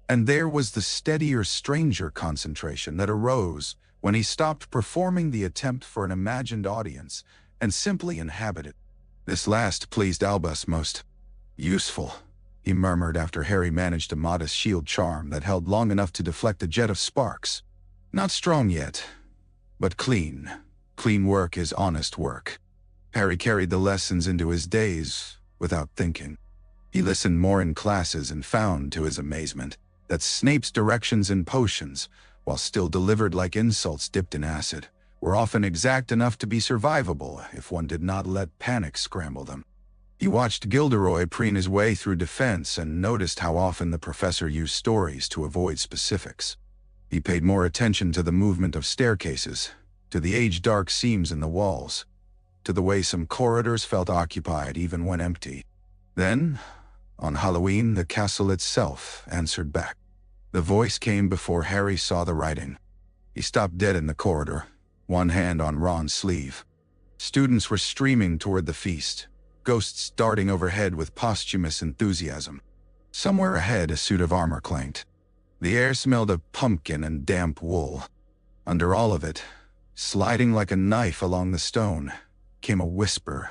And there was the steadier, stranger concentration that arose when he stopped performing the attempt for an imagined audience and simply inhabited. This last pleased Albus most. Useful, he murmured after Harry managed a modest shield charm that held long enough to deflect a jet of sparks. Not strong yet, but clean. Clean work is honest work. Harry carried the lessons into his days without thinking. He listened more in classes and found, to his amazement, that Snape's directions and potions, while still delivered like insults dipped in acid, were often exact enough to be survivable if one did not let panic scramble them. He watched Gilderoy preen his way through defense and noticed how often the professor used stories to avoid specifics. He paid more attention to the movement of staircases, to the age-dark seams in the walls, to the way some corridors felt occupied even when empty. Then, on Halloween, the castle itself answered back. The voice came before Harry saw the writing. He stopped dead in the corridor, one hand on Ron's sleeve. Students were streaming toward the feast, ghosts darting overhead with posthumous enthusiasm. Somewhere ahead, a suit of armor clanked. The air smelled of pumpkin and damp wool. Under all of it, sliding like a knife along the stone, came a whisper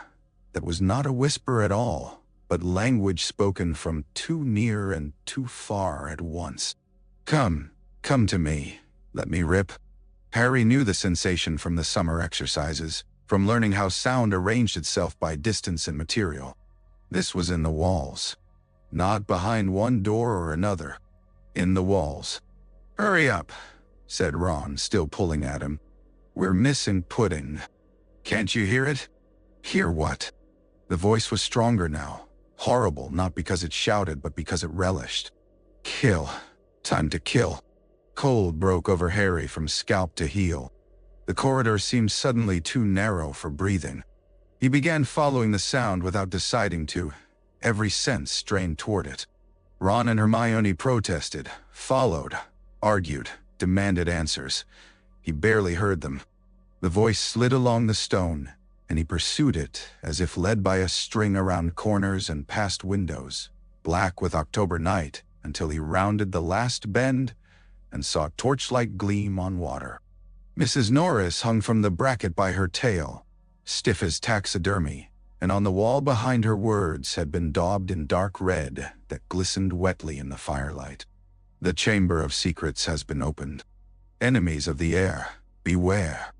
that was not a whisper at all, but language spoken from too near and too far at once. Come to me, let me rip. Harry knew the sensation from the summer exercises, from learning how sound arranged itself by distance and material. This was in the walls. Not behind one door or another. In the walls. Hurry up, said Ron, still pulling at him. We're missing pudding. Can't you hear it? Hear what? The voice was stronger now. Horrible, not because it shouted, but because it relished. Kill. Time to kill. Cold broke over Harry from scalp to heel. The corridor seemed suddenly too narrow for breathing. He began following the sound without deciding to, every sense strained toward it. Ron and Hermione protested, followed, argued, demanded answers. He barely heard them. The voice slid along the stone, and he pursued it as if led by a string around corners and past windows, black with October night, until he rounded the last bend and saw torchlight gleam on water. Mrs. Norris hung from the bracket by her tail, stiff as taxidermy, and on the wall behind her words had been daubed in dark red that glistened wetly in the firelight. The Chamber of Secrets has been opened. Enemies of the air, beware.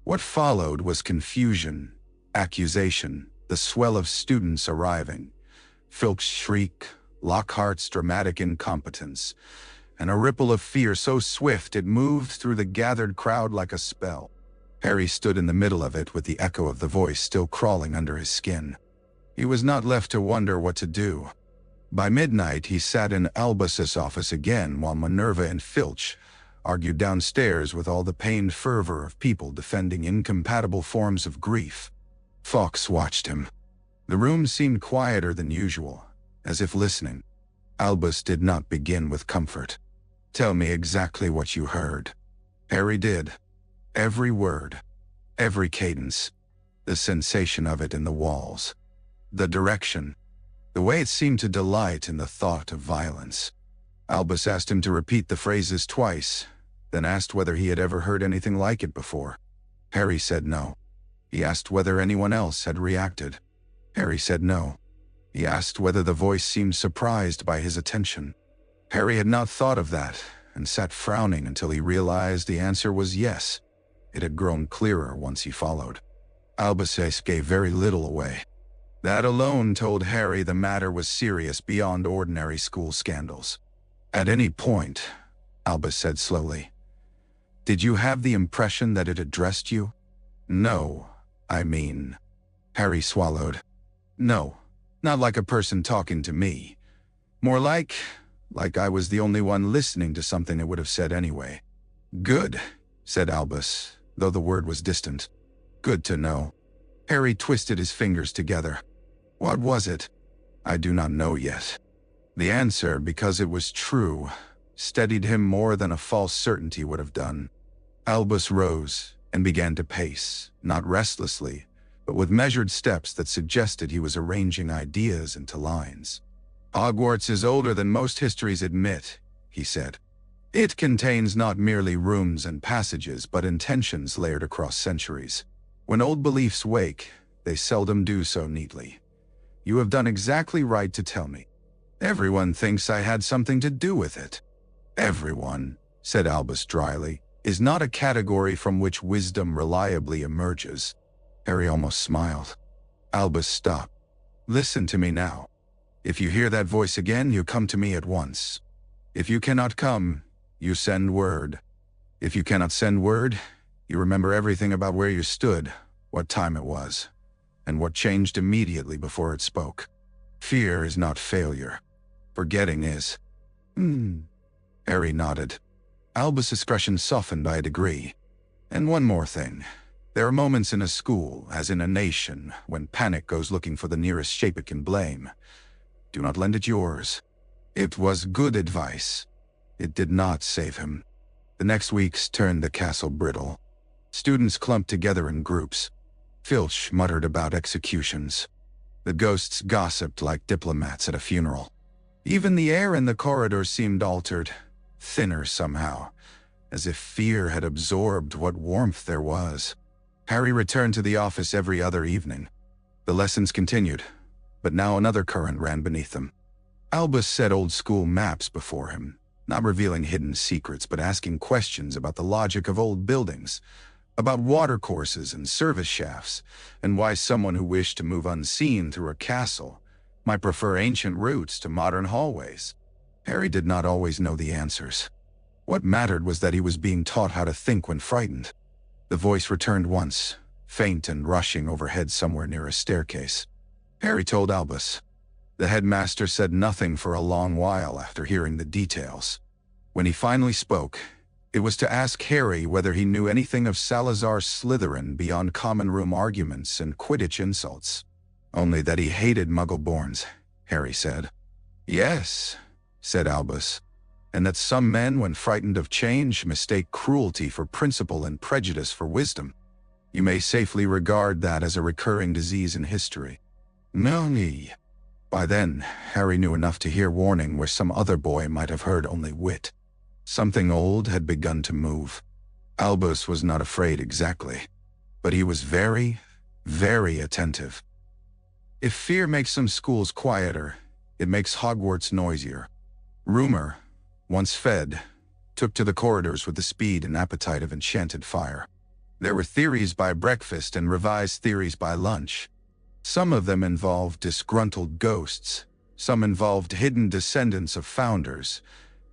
What followed was confusion, accusation, the swell of students arriving, Filch's shriek, Lockhart's dramatic incompetence, and a ripple of fear so swift it moved through the gathered crowd like a spell. Harry stood in the middle of it with the echo of the voice still crawling under his skin. He was not left to wonder what to do. By midnight, he sat in Albus's office again while Minerva and Filch argued downstairs with all the pained fervor of people defending incompatible forms of grief. Fawkes watched him. The room seemed quieter than usual, as if listening. Albus did not begin with comfort. Tell me exactly what you heard. Harry did. Every word, every cadence, the sensation of it in the walls, the direction, the way it seemed to delight in the thought of violence. Albus asked him to repeat the phrases twice, then asked whether he had ever heard anything like it before. Harry said no. He asked whether anyone else had reacted. Harry said no. He asked whether the voice seemed surprised by his attention. Harry had not thought of that, and sat frowning until he realized the answer was yes. It had grown clearer once he followed. Albus gave very little away. That alone told Harry the matter was serious beyond ordinary school scandals. At any point, Albus said slowly, did you have the impression that it addressed you? No, I mean. Harry swallowed. No, not like a person talking to me. More like I was the only one listening to something it would have said anyway. Good, said Albus, though the word was distant. Good to know. Harry twisted his fingers together. What was it? I do not know yet. The answer, because it was true, steadied him more than a false certainty would have done. Albus rose and began to pace, not restlessly, but with measured steps that suggested he was arranging ideas into lines. Hogwarts is older than most histories admit, he said. It contains not merely rooms and passages, but intentions layered across centuries. When old beliefs wake, they seldom do so neatly. You have done exactly right to tell me. Everyone thinks I had something to do with it. Everyone, said Albus dryly, is not a category from which wisdom reliably emerges. Harry almost smiled. Albus stopped. Listen to me now. If you hear that voice again, you come to me at once. If you cannot come, you send word. If you cannot send word, you remember everything about where you stood, what time it was, and what changed immediately before it spoke. Fear is not failure. Forgetting is. Harry nodded. Albus' expression softened by a degree. And one more thing. There are moments in a school, as in a nation, when panic goes looking for the nearest shape it can blame. Do not lend it yours. It was good advice. It did not save him. The next weeks turned the castle brittle. Students clumped together in groups. Filch muttered about executions. The ghosts gossiped like diplomats at a funeral. Even the air in the corridors seemed altered, thinner somehow, as if fear had absorbed what warmth there was. Harry returned to the office every other evening. The lessons continued, but now another current ran beneath them. Albus set old-school maps before him, not revealing hidden secrets, but asking questions about the logic of old buildings, about watercourses and service shafts, and why someone who wished to move unseen through a castle might prefer ancient routes to modern hallways. Harry did not always know the answers. What mattered was that he was being taught how to think when frightened. The voice returned once, faint and rushing overhead somewhere near a staircase. Harry told Albus. The headmaster said nothing for a long while after hearing the details. When he finally spoke, it was to ask Harry whether he knew anything of Salazar Slytherin beyond common room arguments and Quidditch insults. Only that he hated Muggle-borns, Harry said. Yes, said Albus, and that some men, when frightened of change, mistake cruelty for principle and prejudice for wisdom. You may safely regard that as a recurring disease in history. No. By then, Harry knew enough to hear warning where some other boy might have heard only wit. Something old had begun to move. Albus was not afraid exactly, but he was very, very attentive. If fear makes some schools quieter, it makes Hogwarts noisier. Rumor, once fed, took to the corridors with the speed and appetite of enchanted fire. There were theories by breakfast and revised theories by lunch. Some of them involved disgruntled ghosts, some involved hidden descendants of founders,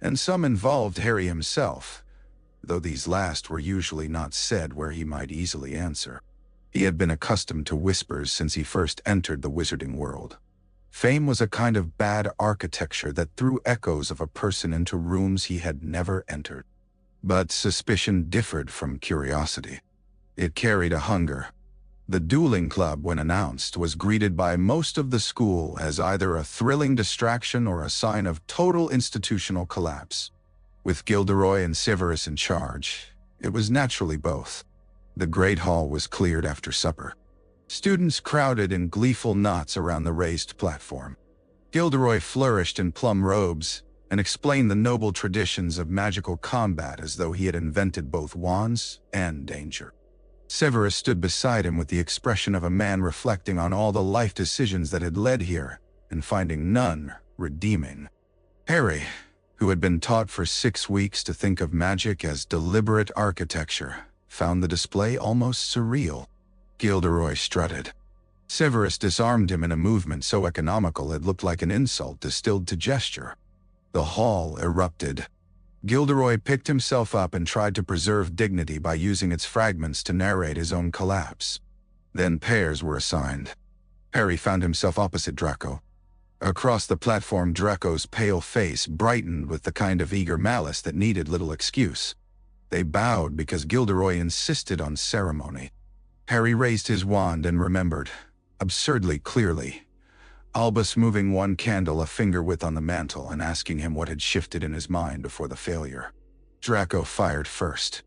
and some involved Harry himself, though these last were usually not said where he might easily answer. He had been accustomed to whispers since he first entered the wizarding world. Fame was a kind of bad architecture that threw echoes of a person into rooms he had never entered. But suspicion differed from curiosity. It carried a hunger. The dueling club, when announced, was greeted by most of the school as either a thrilling distraction or a sign of total institutional collapse. With Gilderoy and Severus in charge, it was naturally both. The Great Hall was cleared after supper. Students crowded in gleeful knots around the raised platform. Gilderoy flourished in plum robes and explained the noble traditions of magical combat as though he had invented both wands and danger. Severus stood beside him with the expression of a man reflecting on all the life decisions that had led here and finding none redeeming. Harry, who had been taught for 6 weeks to think of magic as deliberate architecture, found the display almost surreal. Gilderoy strutted. Severus disarmed him in a movement so economical it looked like an insult distilled to gesture. The hall erupted. Gilderoy picked himself up and tried to preserve dignity by using its fragments to narrate his own collapse. Then pairs were assigned. Harry found himself opposite Draco. Across the platform, Draco's pale face brightened with the kind of eager malice that needed little excuse. They bowed because Gilderoy insisted on ceremony. Harry raised his wand and remembered, absurdly clearly, Albus moving one candle a finger width on the mantle and asking him what had shifted in his mind before the failure. Draco fired first.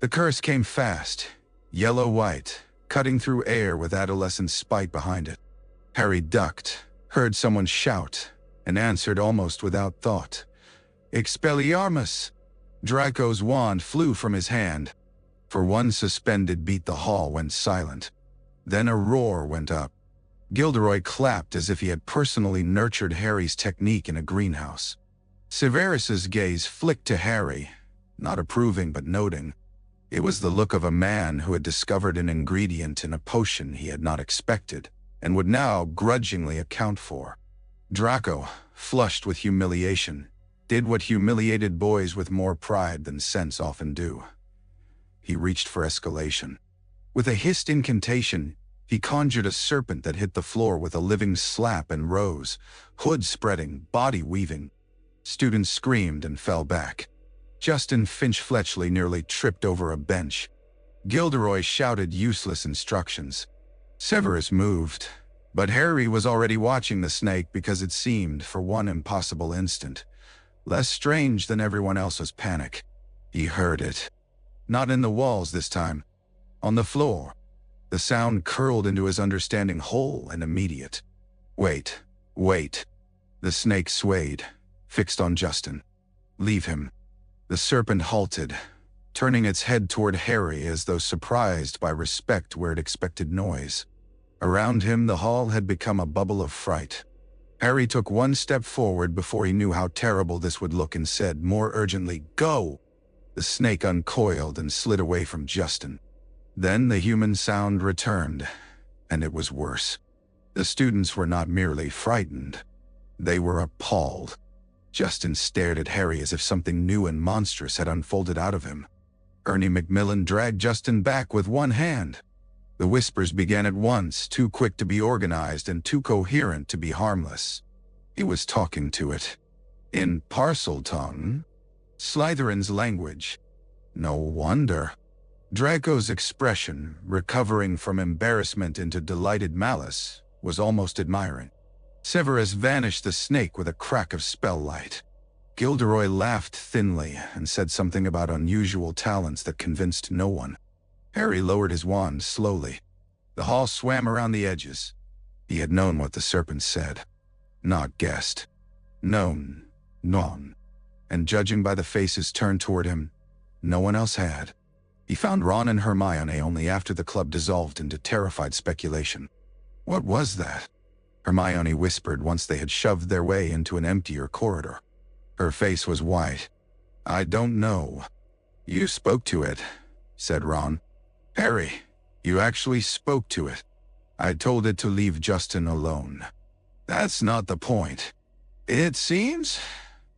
The curse came fast, yellow-white, cutting through air with adolescent spite behind it. Harry ducked, heard someone shout, and answered almost without thought. Expelliarmus! Draco's wand flew from his hand. For one suspended beat, the hall went silent. Then a roar went up. Gilderoy clapped as if he had personally nurtured Harry's technique in a greenhouse. Severus's gaze flicked to Harry, not approving but noting. It was the look of a man who had discovered an ingredient in a potion he had not expected, and would now grudgingly account for. Draco, flushed with humiliation, did what humiliated boys with more pride than sense often do. He reached for escalation. With a hissed incantation, he conjured a serpent that hit the floor with a living slap and rose, hood spreading, body weaving. Students screamed and fell back. Justin Finch-Fletchley nearly tripped over a bench. Gilderoy shouted useless instructions. Severus moved, but Harry was already watching the snake because it seemed, for one impossible instant, less strange than everyone else's panic. He heard it. Not in the walls this time. On the floor. The sound curled into his understanding whole and immediate. Wait. The snake swayed, fixed on Justin. Leave him. The serpent halted, turning its head toward Harry as though surprised by respect where it expected noise. Around him, the hall had become a bubble of fright. Harry took one step forward before he knew how terrible this would look and said more urgently, "Go!" The snake uncoiled and slid away from Justin. Then the human sound returned, and it was worse. The students were not merely frightened. They were appalled. Justin stared at Harry as if something new and monstrous had unfolded out of him. Ernie Macmillan dragged Justin back with one hand. The whispers began at once, too quick to be organized and too coherent to be harmless. He was talking to it. In Parseltongue, Slytherin's language. No wonder. Draco's expression, recovering from embarrassment into delighted malice, was almost admiring. Severus vanished the snake with a crack of spell light. Gilderoy laughed thinly and said something about unusual talents that convinced no one. Harry lowered his wand slowly. The hall swam around the edges. He had known what the serpent said. Not guessed. Known. And judging by the faces turned toward him, no one else had. He found Ron and Hermione only after the club dissolved into terrified speculation. What was that? Hermione whispered once they had shoved their way into an emptier corridor. Her face was white. I don't know. You spoke to it, said Ron. Harry, you actually spoke to it. I told it to leave Justin alone. That's not the point. It seems,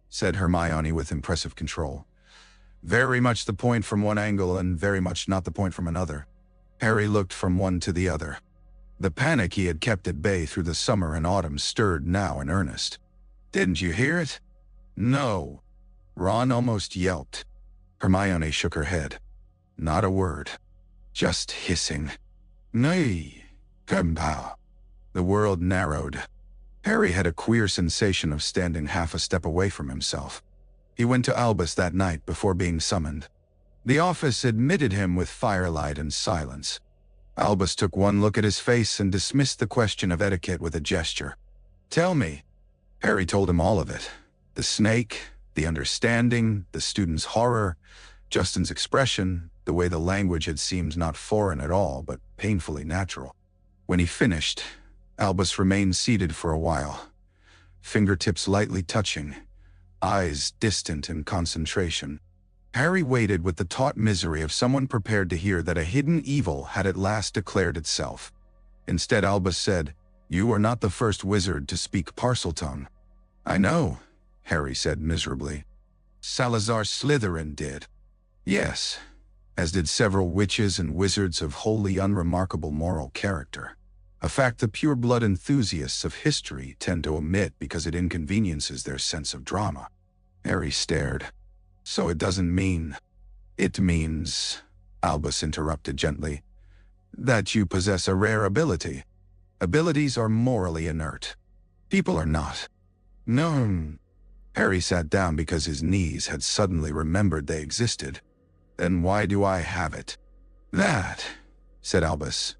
said Hermione with impressive control. Very much the point from one angle and very much not the point from another. Harry looked from one to the other. The panic he had kept at bay through the summer and autumn stirred now in earnest. Didn't you hear it? No. Ron almost yelped. Hermione shook her head. Not a word. Just hissing. Nay, Kampa. The world narrowed. Harry had a queer sensation of standing half a step away from himself. He went to Albus that night before being summoned. The office admitted him with firelight and silence. Albus took one look at his face and dismissed the question of etiquette with a gesture. Tell me. Harry told him all of it. The snake, the understanding, the student's horror, Justin's expression, the way the language had seemed not foreign at all, but painfully natural. When he finished, Albus remained seated for a while, fingertips lightly touching, eyes distant in concentration. Harry waited with the taut misery of someone prepared to hear that a hidden evil had at last declared itself. Instead, Albus said, You are not the first wizard to speak Parseltongue. I know, Harry said miserably. Salazar Slytherin did. Yes, as did several witches and wizards of wholly unremarkable moral character. a fact the pure-blood enthusiasts of history tend to omit because it inconveniences their sense of drama. Harry stared. So it doesn't mean... It means, Albus interrupted gently, that you possess a rare ability. Abilities are morally inert. People are not. No. Harry sat down because his knees had suddenly remembered they existed. Then why do I have it? That, said Albus,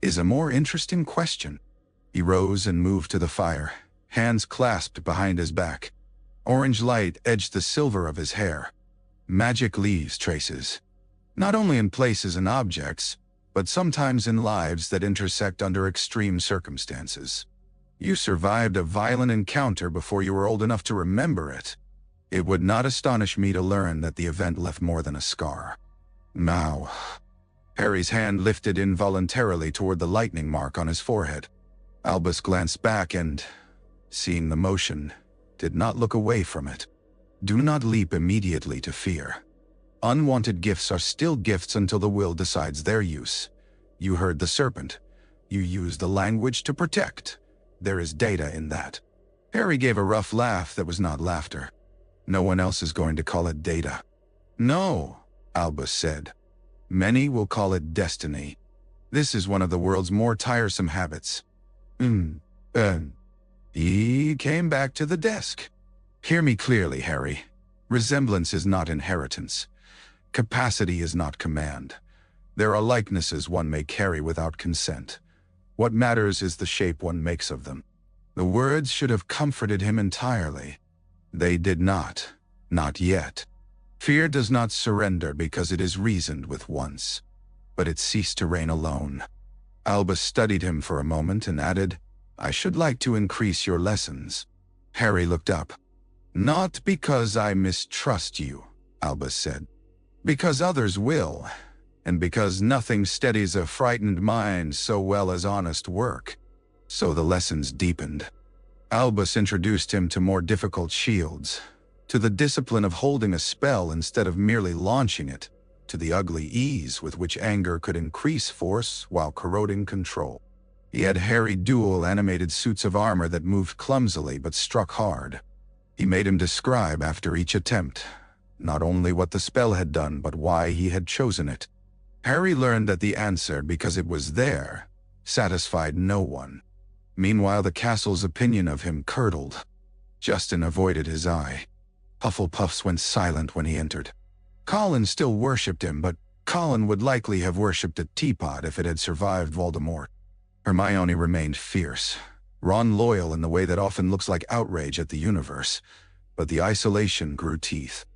is a more interesting question. He rose and moved to the fire, hands clasped behind his back. Orange light edged the silver of his hair. Magic leaves traces, not only in places and objects, but sometimes in lives that intersect under extreme circumstances. You survived a violent encounter before you were old enough to remember it. It would not astonish me to learn that the event left more than a scar. Now, Harry's hand lifted involuntarily toward the lightning mark on his forehead. Albus glanced back and, seeing the motion, did not look away from it. Do not leap immediately to fear. Unwanted gifts are still gifts until the will decides their use. You heard the serpent. You use the language to protect. There is data in that. Harry gave a rough laugh that was not laughter. No one else is going to call it data. No, Albus said. Many will call it destiny. This is one of the world's more tiresome habits. He came back to the desk. Hear me clearly, Harry. Resemblance is not inheritance. Capacity is not command. There are likenesses one may carry without consent. What matters is the shape one makes of them. The words should have comforted him entirely. They did not. Not yet. Fear does not surrender because it is reasoned with once. But it ceased to reign alone. Albus studied him for a moment and added, I should like to increase your lessons. Harry looked up. Not because I mistrust you, Albus said. Because others will, and because nothing steadies a frightened mind so well as honest work. So the lessons deepened. Albus introduced him to more difficult shields, to the discipline of holding a spell instead of merely launching it, to the ugly ease with which anger could increase force while corroding control. He had hairy dual animated suits of armor that moved clumsily but struck hard. He made him describe after each attempt, not only what the spell had done but why he had chosen it. Harry learned that the answer, because it was there, satisfied no one. Meanwhile, the castle's opinion of him curdled. Justin avoided his eye. Hufflepuffs went silent when he entered. Colin still worshipped him, but Colin would likely have worshipped a teapot if it had survived Voldemort. Hermione remained fierce. Ron loyal in the way that often looks like outrage at the universe, but the isolation grew teeth.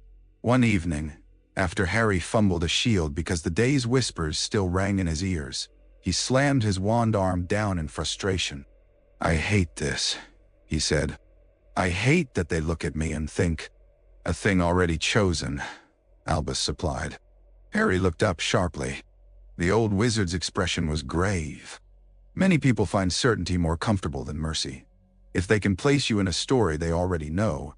One evening, after Harry fumbled a shield because the day's whispers still rang in his ears, he slammed his wand arm down in frustration. I hate this, he said. I hate that they look at me and think, a thing already chosen, Albus supplied. Harry looked up sharply. The old wizard's expression was grave. Many people find certainty more comfortable than mercy. If they can place you in a story they already know,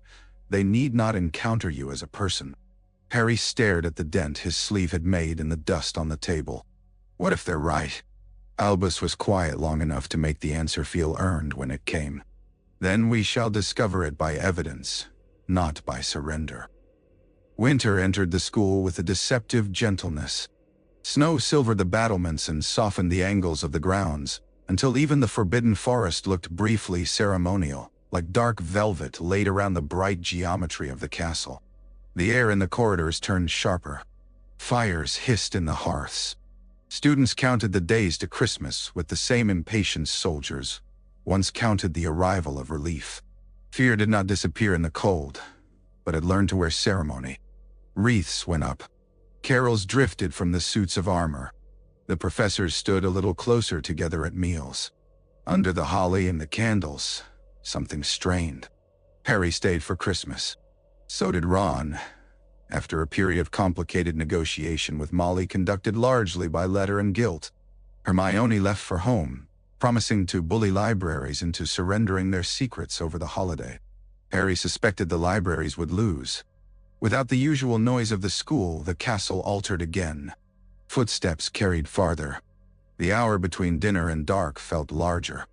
they need not encounter you as a person. Harry stared at the dent his sleeve had made in the dust on the table. What if they're right? Albus was quiet long enough to make the answer feel earned when it came. Then we shall discover it by evidence, not by surrender. Winter entered the school with a deceptive gentleness. Snow silvered the battlements and softened the angles of the grounds, until even the forbidden forest looked briefly ceremonial, like dark velvet laid around the bright geometry of the castle. The air in the corridors turned sharper. Fires hissed in the hearths. Students counted the days to Christmas with the same impatience soldiers once counted the arrival of relief. Fear did not disappear in the cold, but had learned to wear ceremony. Wreaths went up. Carols drifted from the suits of armor. The professors stood a little closer together at meals. Under the holly and the candles, something strained. Harry stayed for Christmas. So did Ron, after a period of complicated negotiation with Molly conducted largely by letter and guilt. Hermione left for home, promising to bully libraries into surrendering their secrets over the holiday. Harry suspected the libraries would lose. Without the usual noise of the school, the castle altered again. Footsteps carried farther. The hour between dinner and dark felt larger.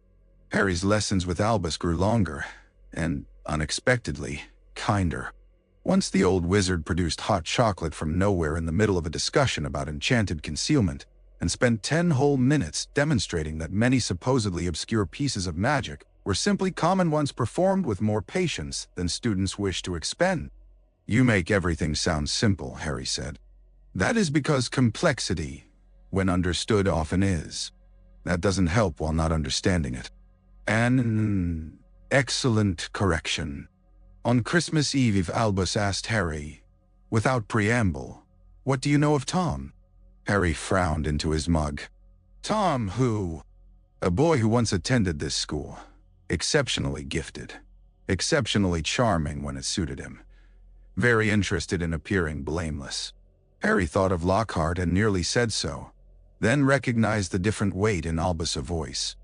Harry's lessons with Albus grew longer, and, unexpectedly, kinder. Once the old wizard produced hot chocolate from nowhere in the middle of a discussion about enchanted concealment, and spent 10 whole minutes demonstrating that many supposedly obscure pieces of magic were simply common ones performed with more patience than students wished to expend. "You make everything sound simple," Harry said. "That is because complexity, when understood, often is. That doesn't help while not understanding it." An excellent correction. On Christmas Eve, Albus asked Harry, without preamble, "What do you know of Tom?" Harry frowned into his mug. "Tom who?" "A boy who once attended this school. Exceptionally gifted. Exceptionally charming when it suited him. Very interested in appearing blameless." Harry thought of Lockhart and nearly said so, then recognized the different weight in Albus' voice.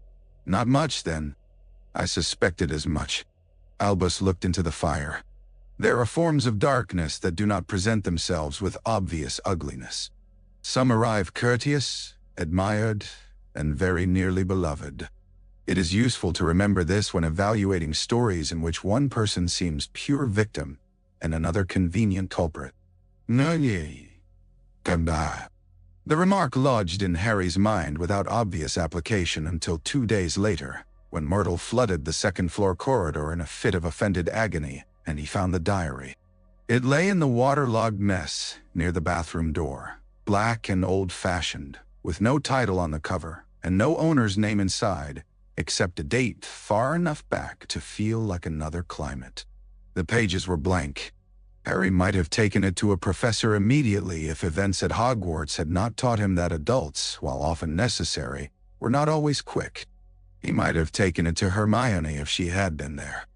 "Not much, then." "I suspected as much." Albus looked into the fire. "There are forms of darkness that do not present themselves with obvious ugliness. Some arrive courteous, admired, and very nearly beloved. It is useful to remember this when evaluating stories in which one person seems pure victim and another convenient culprit." "No, come by." The remark lodged in Harry's mind without obvious application until 2 days later, when Myrtle flooded the second-floor corridor in a fit of offended agony, and he found the diary. It lay in the waterlogged mess near the bathroom door, black and old-fashioned, with no title on the cover and no owner's name inside, except a date far enough back to feel like another climate. The pages were blank. Harry might have taken it to a professor immediately if events at Hogwarts had not taught him that adults, while often necessary, were not always quick. He might have taken it to Hermione if she had been there.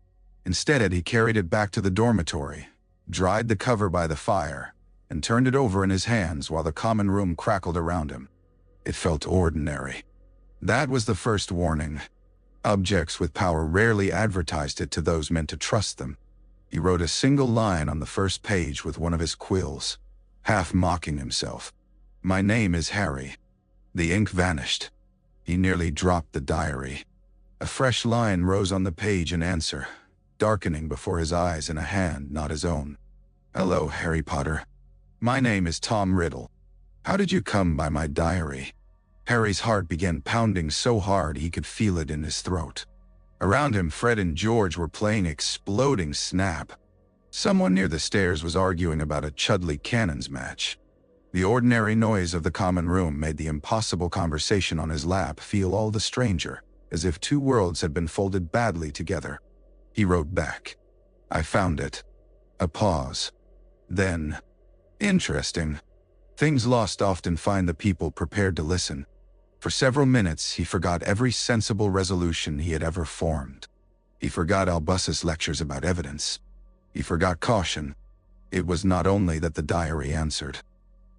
Instead, he carried it back to the dormitory, dried the cover by the fire, and turned it over in his hands while the common room crackled around him. It felt ordinary. That was the first warning. Objects with power rarely advertised it to those meant to trust them. He wrote a single line on the first page with one of his quills, half mocking himself. "My name is Harry." The ink vanished. He nearly dropped the diary. A fresh line rose on the page in answer, darkening before his eyes in a hand not his own. "Hello, Harry Potter. My name is Tom Riddle. How did you come by my diary?" Harry's heart began pounding so hard he could feel it in his throat. Around him, Fred and George were playing Exploding Snap. Someone near the stairs was arguing about a Chudley Cannons match. The ordinary noise of the common room made the impossible conversation on his lap feel all the stranger, as if two worlds had been folded badly together. He wrote back, "I found it." A pause. Then, "Interesting. Things lost often find the people prepared to listen." For several minutes, he forgot every sensible resolution he had ever formed. He forgot Albus's lectures about evidence. He forgot caution. It was not only that the diary answered.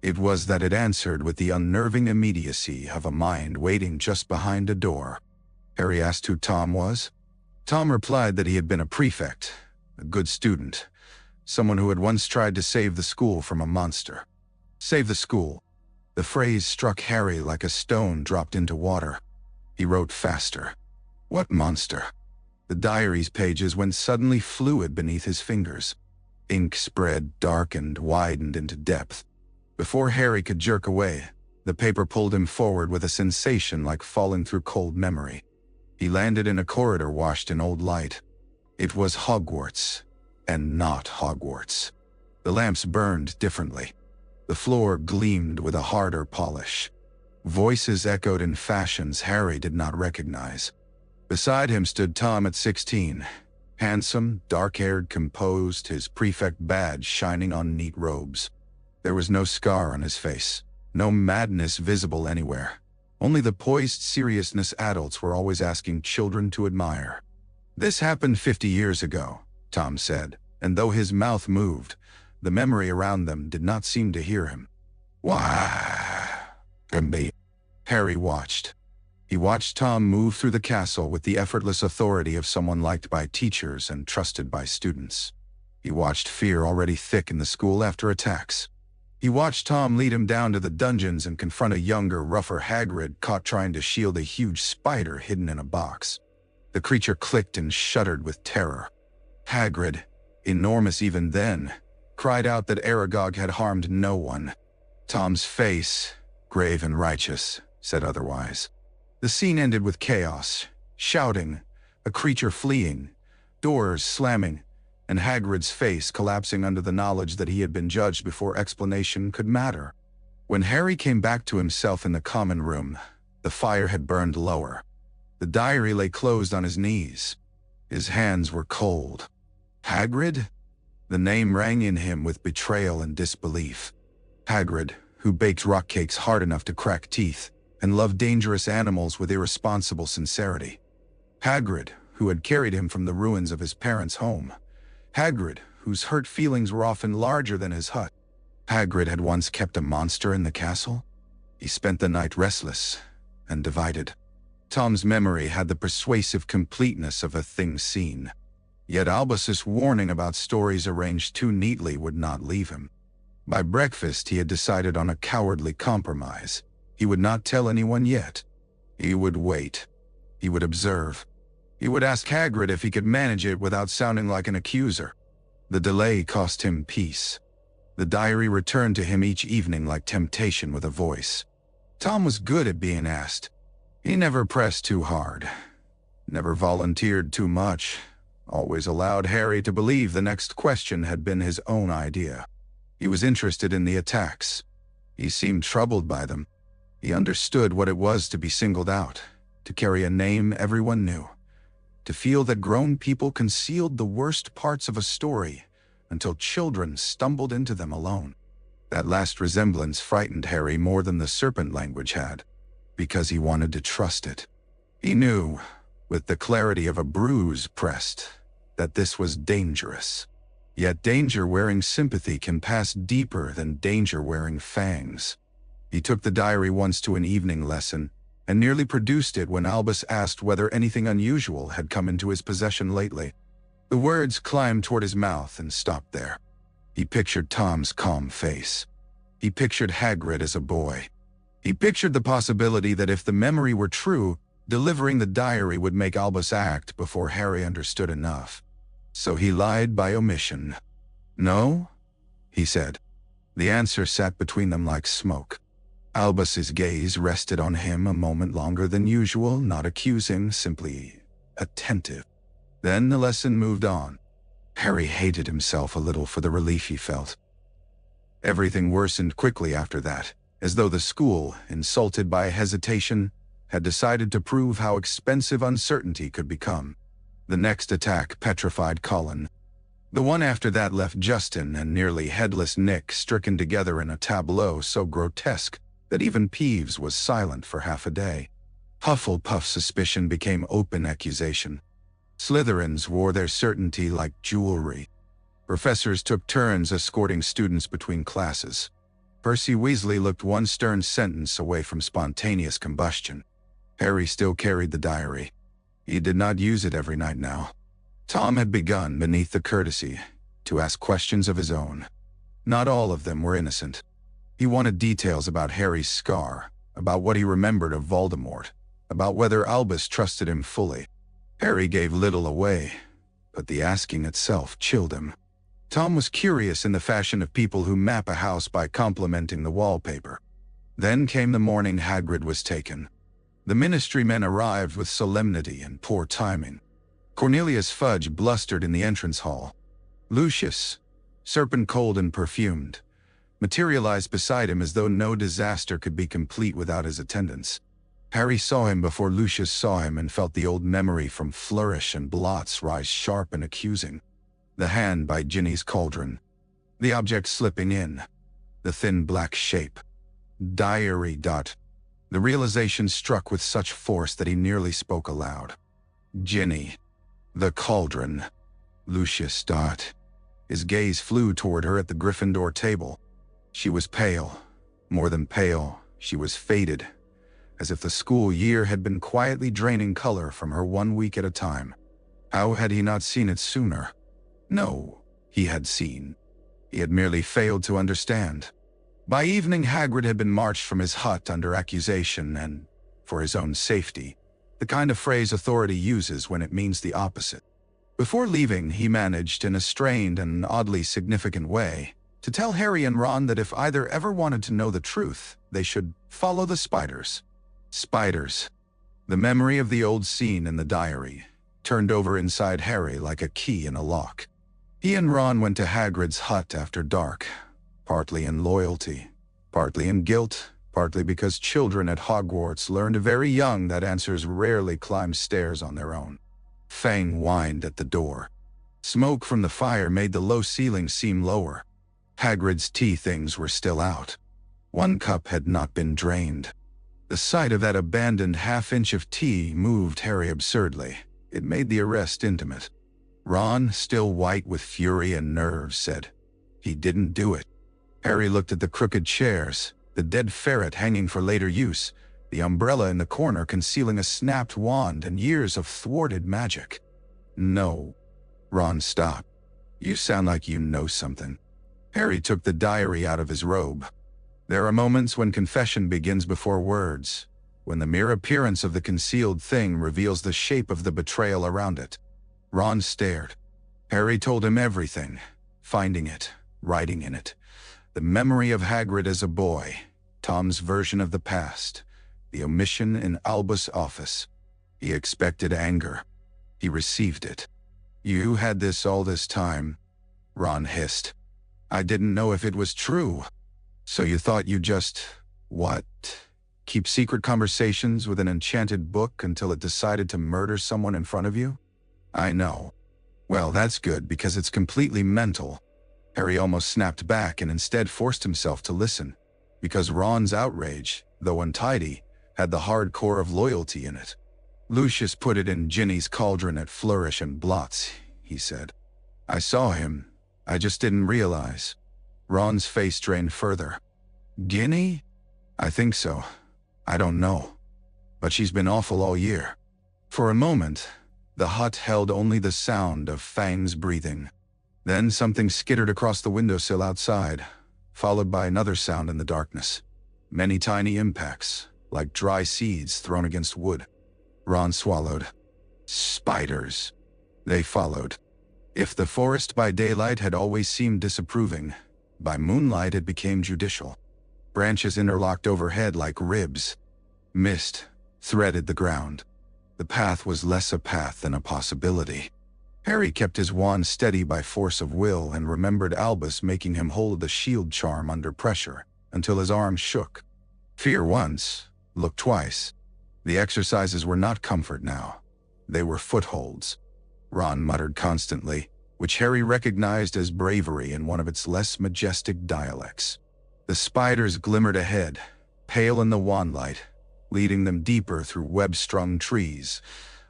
It was that it answered with the unnerving immediacy of a mind waiting just behind a door. Harry asked who Tom was. Tom replied that he had been a prefect, a good student, someone who had once tried to save the school from a monster. Save the school. The phrase struck Harry like a stone dropped into water. He wrote faster. "What monster?" The diary's pages went suddenly fluid beneath his fingers. Ink spread, darkened, widened into depth. Before Harry could jerk away, the paper pulled him forward with a sensation like falling through cold memory. He landed in a corridor washed in old light. It was Hogwarts, and not Hogwarts. The lamps burned differently. The floor gleamed with a harder polish. Voices echoed in fashions Harry did not recognize. Beside him stood Tom at 16, handsome, dark-haired, composed, his prefect badge shining on neat robes. There was no scar on his face, no madness visible anywhere. Only the poised seriousness adults were always asking children to admire. "This happened 50 years ago," Tom said, and though his mouth moved, the memory around them did not seem to hear him. "Why, can be." Harry watched. He watched Tom move through the castle with the effortless authority of someone liked by teachers and trusted by students. He watched fear already thick in the school after attacks. He watched Tom lead him down to the dungeons and confront a younger, rougher Hagrid caught trying to shield a huge spider hidden in a box. The creature clicked and shuddered with terror. Hagrid, enormous even then, cried out that Aragog had harmed no one. Tom's face, grave and righteous, said otherwise. The scene ended with chaos, shouting, a creature fleeing, doors slamming, and Hagrid's face collapsing under the knowledge that he had been judged before explanation could matter. When Harry came back to himself in the common room, the fire had burned lower. The diary lay closed on his knees. His hands were cold. Hagrid? The name rang in him with betrayal and disbelief. Hagrid, who baked rock cakes hard enough to crack teeth and loved dangerous animals with irresponsible sincerity. Hagrid, who had carried him from the ruins of his parents' home. Hagrid, whose hurt feelings were often larger than his hut. Hagrid had once kept a monster in the castle. He spent the night restless and divided. Tom's memory had the persuasive completeness of a thing seen. Yet Albus's warning about stories arranged too neatly would not leave him. By breakfast he had decided on a cowardly compromise. He would not tell anyone yet. He would wait. He would observe. He would ask Hagrid if he could manage it without sounding like an accuser. The delay cost him peace. The diary returned to him each evening like temptation with a voice. Tom was good at being asked. He never pressed too hard, never volunteered too much, always allowed Harry to believe the next question had been his own idea. He was interested in the attacks. He seemed troubled by them. He understood what it was to be singled out, to carry a name everyone knew, to feel that grown people concealed the worst parts of a story until children stumbled into them alone. That last resemblance frightened Harry more than the serpent language had, because he wanted to trust it. He knew, with the clarity of a bruise pressed, that this was dangerous. Yet danger wearing sympathy can pass deeper than danger wearing fangs. He took the diary once to an evening lesson, and nearly produced it when Albus asked whether anything unusual had come into his possession lately. The words climbed toward his mouth and stopped there. He pictured Tom's calm face. He pictured Hagrid as a boy. He pictured the possibility that if the memory were true, delivering the diary would make Albus act before Harry understood enough. So he lied by omission. "No?" he said. The answer sat between them like smoke. Albus's gaze rested on him a moment longer than usual, not accusing, simply attentive. Then the lesson moved on. Harry hated himself a little for the relief he felt. Everything worsened quickly after that, as though the school, insulted by hesitation, had decided to prove how expensive uncertainty could become. The next attack petrified Colin. The one after that left Justin and nearly headless Nick stricken together in a tableau so grotesque that even Peeves was silent for half a day. Hufflepuff suspicion became open accusation. Slytherins wore their certainty like jewelry. Professors took turns escorting students between classes. Percy Weasley looked one stern sentence away from spontaneous combustion. Harry still carried the diary. He did not use it every night now. Tom had begun, beneath the courtesy, to ask questions of his own. Not all of them were innocent. He wanted details about Harry's scar, about what he remembered of Voldemort, about whether Albus trusted him fully. Harry gave little away, but the asking itself chilled him. Tom was curious in the fashion of people who map a house by complimenting the wallpaper. Then came the morning Hagrid was taken. The ministry men arrived with solemnity and poor timing. Cornelius Fudge blustered in the entrance hall. Lucius, serpent-cold and perfumed, materialized beside him as though no disaster could be complete without his attendance. Harry saw him before Lucius saw him and felt the old memory from Flourish and Blots rise sharp and accusing. The hand by Ginny's cauldron. The object slipping in. The thin black shape. Diary. The realization struck with such force that he nearly spoke aloud. Ginny. The cauldron. Lucius. His gaze flew toward her at the Gryffindor table. She was pale. More than pale, she was faded, as if the school year had been quietly draining color from her 1 week at a time. How had he not seen it sooner? No, he had seen. He had merely failed to understand. By evening, Hagrid had been marched from his hut under accusation and, for his own safety, the kind of phrase authority uses when it means the opposite. Before leaving, he managed, in a strained and oddly significant way, to tell Harry and Ron that if either ever wanted to know the truth, they should follow the spiders. Spiders. The memory of the old scene in the diary turned over inside Harry like a key in a lock. He and Ron went to Hagrid's hut after dark, partly in loyalty, partly in guilt, partly because children at Hogwarts learned very young that answers rarely climb stairs on their own. Fang whined at the door. Smoke from the fire made the low ceiling seem lower. Hagrid's tea things were still out. One cup had not been drained. The sight of that abandoned half-inch of tea moved Harry absurdly. It made the arrest intimate. Ron, still white with fury and nerves, said, "He didn't do it." Harry looked at the crooked chairs, the dead ferret hanging for later use, the umbrella in the corner concealing a snapped wand and years of thwarted magic. "No." Ron stopped. "You sound like you know something." Harry took the diary out of his robe. There are moments when confession begins before words, when the mere appearance of the concealed thing reveals the shape of the betrayal around it. Ron stared. Harry told him everything, finding it, writing in it. The memory of Hagrid as a boy, Tom's version of the past, the omission in Albus' office. He expected anger. He received it. "You had this all this time," Ron hissed. "I didn't know if it was true." "So you thought you just, what? Keep secret conversations with an enchanted book until it decided to murder someone in front of you?" "I know." "Well, that's good because it's completely mental." Harry almost snapped back and instead forced himself to listen, because Ron's outrage, though untidy, had the hard core of loyalty in it. "Lucius put it in Ginny's cauldron at Flourish and Blots," he said. "I saw him. I just didn't realize." Ron's face drained further. "Ginny? I think so. I don't know. But she's been awful all year." For a moment, the hut held only the sound of Fang's breathing. Then something skittered across the windowsill outside, followed by another sound in the darkness. Many tiny impacts, like dry seeds thrown against wood. Ron swallowed. Spiders. They followed. If the forest by daylight had always seemed disapproving, by moonlight it became judicial. Branches interlocked overhead like ribs. Mist threaded the ground. The path was less a path than a possibility. Harry kept his wand steady by force of will and remembered Albus making him hold the shield charm under pressure until his arms shook. Fear once, look twice. The exercises were not comfort now. They were footholds. Ron muttered constantly, which Harry recognized as bravery in one of its less majestic dialects. The spiders glimmered ahead, pale in the wandlight, leading them deeper through web-strung trees,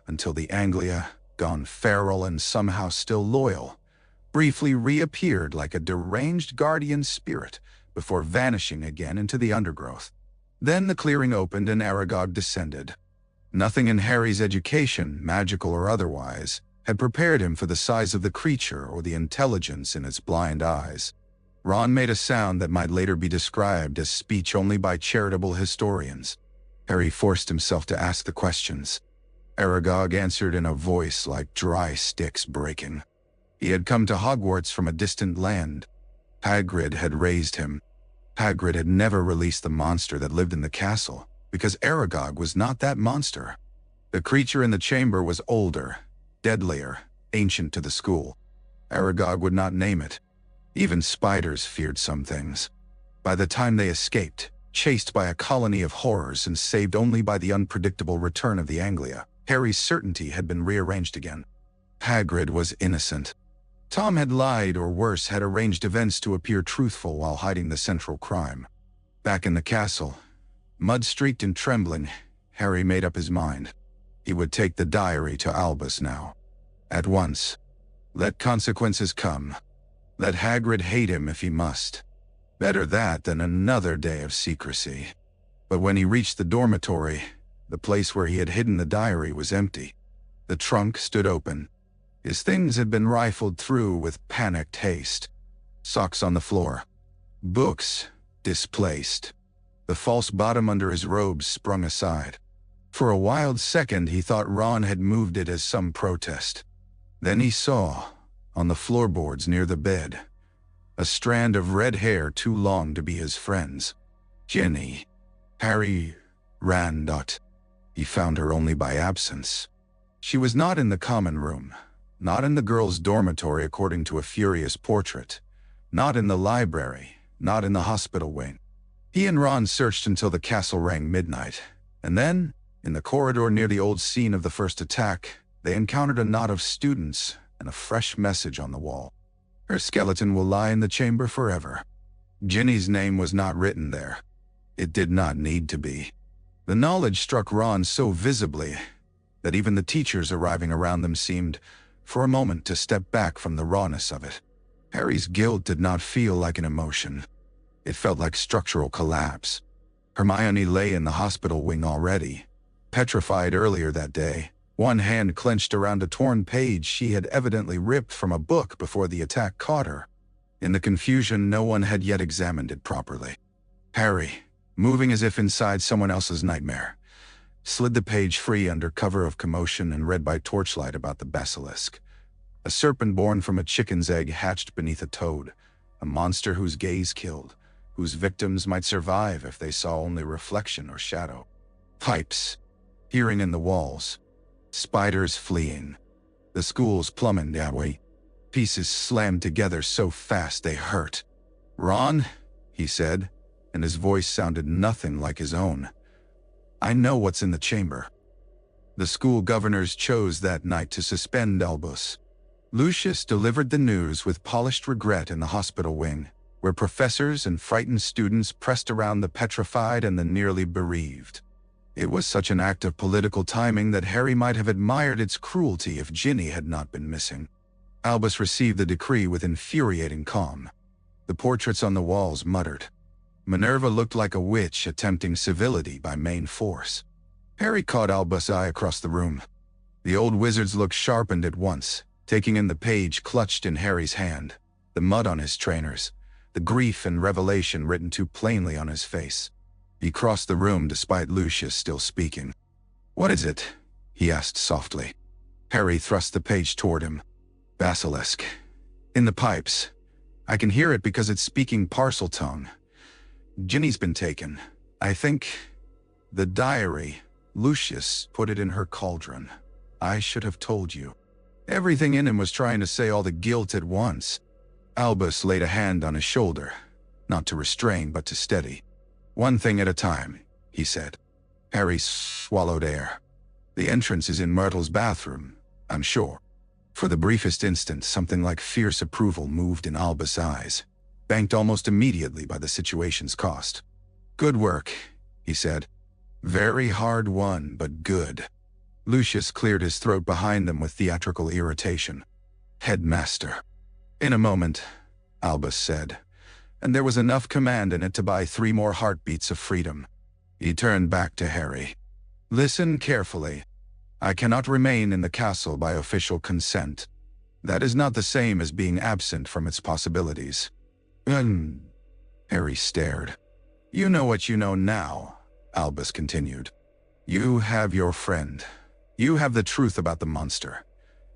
until the Anglia, gone feral and somehow still loyal, briefly reappeared like a deranged guardian spirit before vanishing again into the undergrowth. Then the clearing opened and Aragog descended. Nothing in Harry's education, magical or otherwise, had prepared him for the size of the creature or the intelligence in its blind eyes. Ron made a sound that might later be described as speech only by charitable historians. Harry forced himself to ask the questions. Aragog answered in a voice like dry sticks breaking. He had come to Hogwarts from a distant land. Hagrid had raised him. Hagrid had never released the monster that lived in the castle, because Aragog was not that monster. The creature in the chamber was older, deadlier, ancient to the school. Aragog would not name it. Even spiders feared some things. By the time they escaped, chased by a colony of horrors and saved only by the unpredictable return of the Anglia, Harry's certainty had been rearranged again. Hagrid was innocent. Tom had lied, or worse, had arranged events to appear truthful while hiding the central crime. Back in the castle, mud-streaked and trembling, Harry made up his mind. He would take the diary to Albus now. At once. Let consequences come. Let Hagrid hate him if he must. Better that than another day of secrecy. But when he reached the dormitory, the place where he had hidden the diary was empty. The trunk stood open. His things had been rifled through with panicked haste. Socks on the floor. Books, displaced. The false bottom under his robes sprung aside. For a wild second he thought Ron had moved it as some protest. Then he saw, on the floorboards near the bed, a strand of red hair too long to be his friend's. Ginny. Harry ran. He found her only by absence. She was not in the common room, not in the girls' dormitory according to a furious portrait, not in the library, not in the hospital wing. He and Ron searched until the castle rang midnight, and then, in the corridor near the old scene of the first attack, they encountered a knot of students and a fresh message on the wall. Her skeleton will lie in the chamber forever. Ginny's name was not written there. It did not need to be. The knowledge struck Ron so visibly that even the teachers arriving around them seemed, for a moment, to step back from the rawness of it. Harry's guilt did not feel like an emotion. It felt like structural collapse. Hermione lay in the hospital wing already, petrified earlier that day, one hand clenched around a torn page she had evidently ripped from a book before the attack caught her. In the confusion, no one had yet examined it properly. Harry, moving as if inside someone else's nightmare, slid the page free under cover of commotion and read by torchlight about the basilisk. A serpent born from a chicken's egg hatched beneath a toad, a monster whose gaze killed, whose victims might survive if they saw only reflection or shadow. Pipes, hearing in the walls, spiders fleeing. The school's plumbing away. Pieces slammed together so fast they hurt. "Ron," he said, and his voice sounded nothing like his own. "I know what's in the chamber." The school governors chose that night to suspend Albus. Lucius delivered the news with polished regret in the hospital wing, where professors and frightened students pressed around the petrified and the nearly bereaved. It was such an act of political timing that Harry might have admired its cruelty if Ginny had not been missing. Albus received the decree with infuriating calm. The portraits on the walls muttered. Minerva looked like a witch attempting civility by main force. Harry caught Albus' eye across the room. The old wizard's look sharpened at once, taking in the page clutched in Harry's hand, the mud on his trainers, the grief and revelation written too plainly on his face. He crossed the room despite Lucius still speaking. "What is it?" he asked softly. Harry thrust the page toward him. "Basilisk. In the pipes. I can hear it because it's speaking parcel tongue. Ginny's been taken. I think the diary. Lucius put it in her cauldron. I should have told you." Everything in him was trying to say all the guilt at once. Albus laid a hand on his shoulder, not to restrain but to steady. "One thing at a time," he said. Harry swallowed air. "The entrance is in Myrtle's bathroom, I'm sure." For the briefest instant, something like fierce approval moved in Albus' eyes, banked almost immediately by the situation's cost. "Good work," he said. "Very hard won, but good." Lucius cleared his throat behind them with theatrical irritation. "Headmaster." "In a moment," Albus said, and there was enough command in it to buy 3 more heartbeats of freedom. He turned back to Harry. "Listen carefully. I cannot remain in the castle by official consent. That is not the same as being absent from its possibilities." Harry stared. "You know what you know now," Albus continued. "You have your friend. You have the truth about the monster.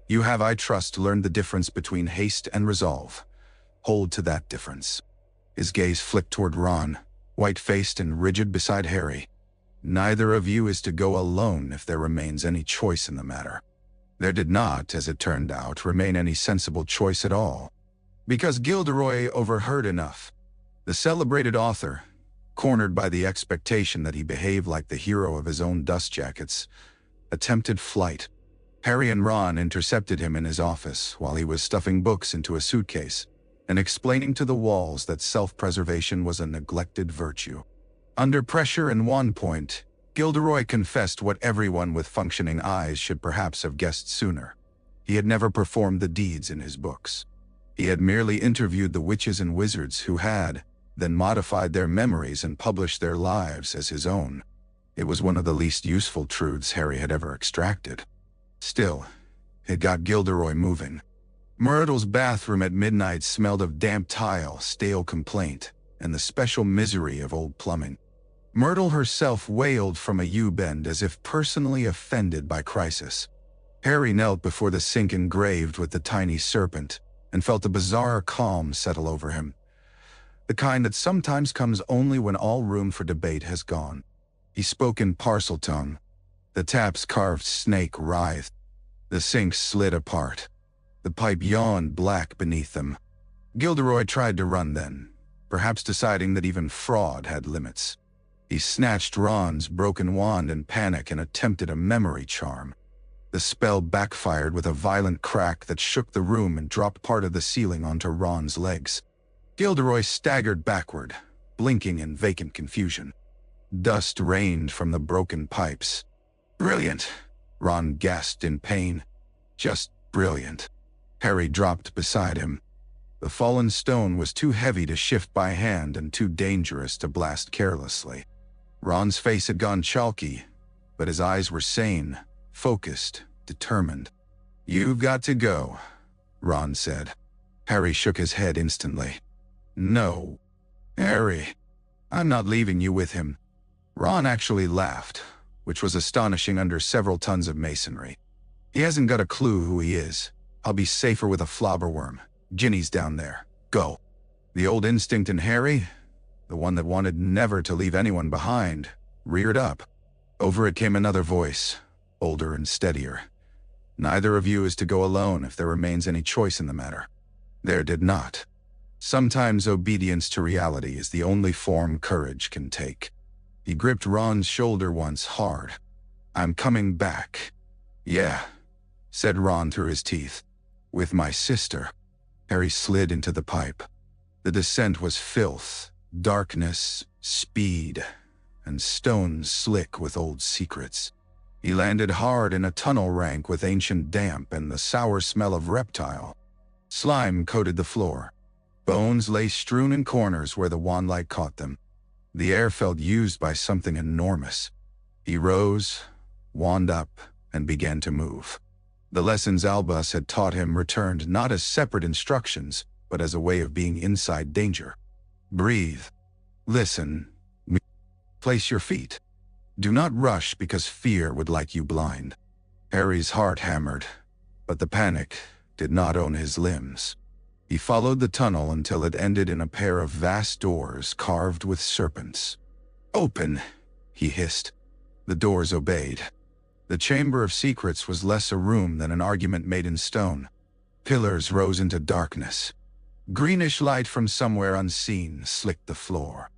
You have, I trust, learned the difference between haste and resolve. Hold to that difference." His gaze flicked toward Ron, white-faced and rigid beside Harry. "Neither of you is to go alone if there remains any choice in the matter." There did not, as it turned out, remain any sensible choice at all, because Gilderoy overheard enough. The celebrated author, cornered by the expectation that he behave like the hero of his own dust jackets, attempted flight. Harry and Ron intercepted him in his office while he was stuffing books into a suitcase and explaining to the walls that self-preservation was a neglected virtue. Under pressure and one point, Gilderoy confessed what everyone with functioning eyes should perhaps have guessed sooner. He had never performed the deeds in his books. He had merely interviewed the witches and wizards who had, then modified their memories and published their lives as his own. It was one of the least useful truths Harry had ever extracted. Still, it got Gilderoy moving. Myrtle's bathroom at midnight smelled of damp tile, stale complaint, and the special misery of old plumbing. Myrtle herself wailed from a U-bend as if personally offended by crisis. Harry knelt before the sink engraved with the tiny serpent and felt a bizarre calm settle over him, the kind that sometimes comes only when all room for debate has gone. He spoke in parcel tongue. The tap's carved snake writhed. The sink slid apart. The pipe yawned black beneath them. Gilderoy tried to run then, perhaps deciding that even fraud had limits. He snatched Ron's broken wand in panic and attempted a memory charm. The spell backfired with a violent crack that shook the room and dropped part of the ceiling onto Ron's legs. Gilderoy staggered backward, blinking in vacant confusion. Dust rained from the broken pipes. "Brilliant," Ron gasped in pain. "Just brilliant." Harry dropped beside him. The fallen stone was too heavy to shift by hand and too dangerous to blast carelessly. Ron's face had gone chalky, but his eyes were sane, focused, determined. "You've got to go," Ron said. Harry shook his head instantly. "No, Harry, I'm not leaving you with him." Ron actually laughed, which was astonishing under several tons of masonry. "He hasn't got a clue who he is. I'll be safer with a flobberworm. Ginny's down there. Go." The old instinct in Harry, the one that wanted never to leave anyone behind, reared up. Over it came another voice, older and steadier. "Neither of you is to go alone if there remains any choice in the matter." There did not. Sometimes obedience to reality is the only form courage can take. He gripped Ron's shoulder once hard. "I'm coming back." "Yeah," said Ron through his teeth. "With my sister." Harry slid into the pipe. The descent was filth, darkness, speed, and stones slick with old secrets. He landed hard in a tunnel rank with ancient damp and the sour smell of reptile. Slime coated the floor. Bones lay strewn in corners where the wandlight caught them. The air felt used by something enormous. He rose, wand up, and began to move. The lessons Albus had taught him returned not as separate instructions, but as a way of being inside danger. Breathe. Listen. Place your feet. Do not rush because fear would light you blind. Harry's heart hammered, but the panic did not own his limbs. He followed the tunnel until it ended in a pair of vast doors carved with serpents. "Open," he hissed. The doors obeyed. The Chamber of Secrets was less a room than an argument made in stone. Pillars rose into darkness. Greenish light from somewhere unseen slicked the floor.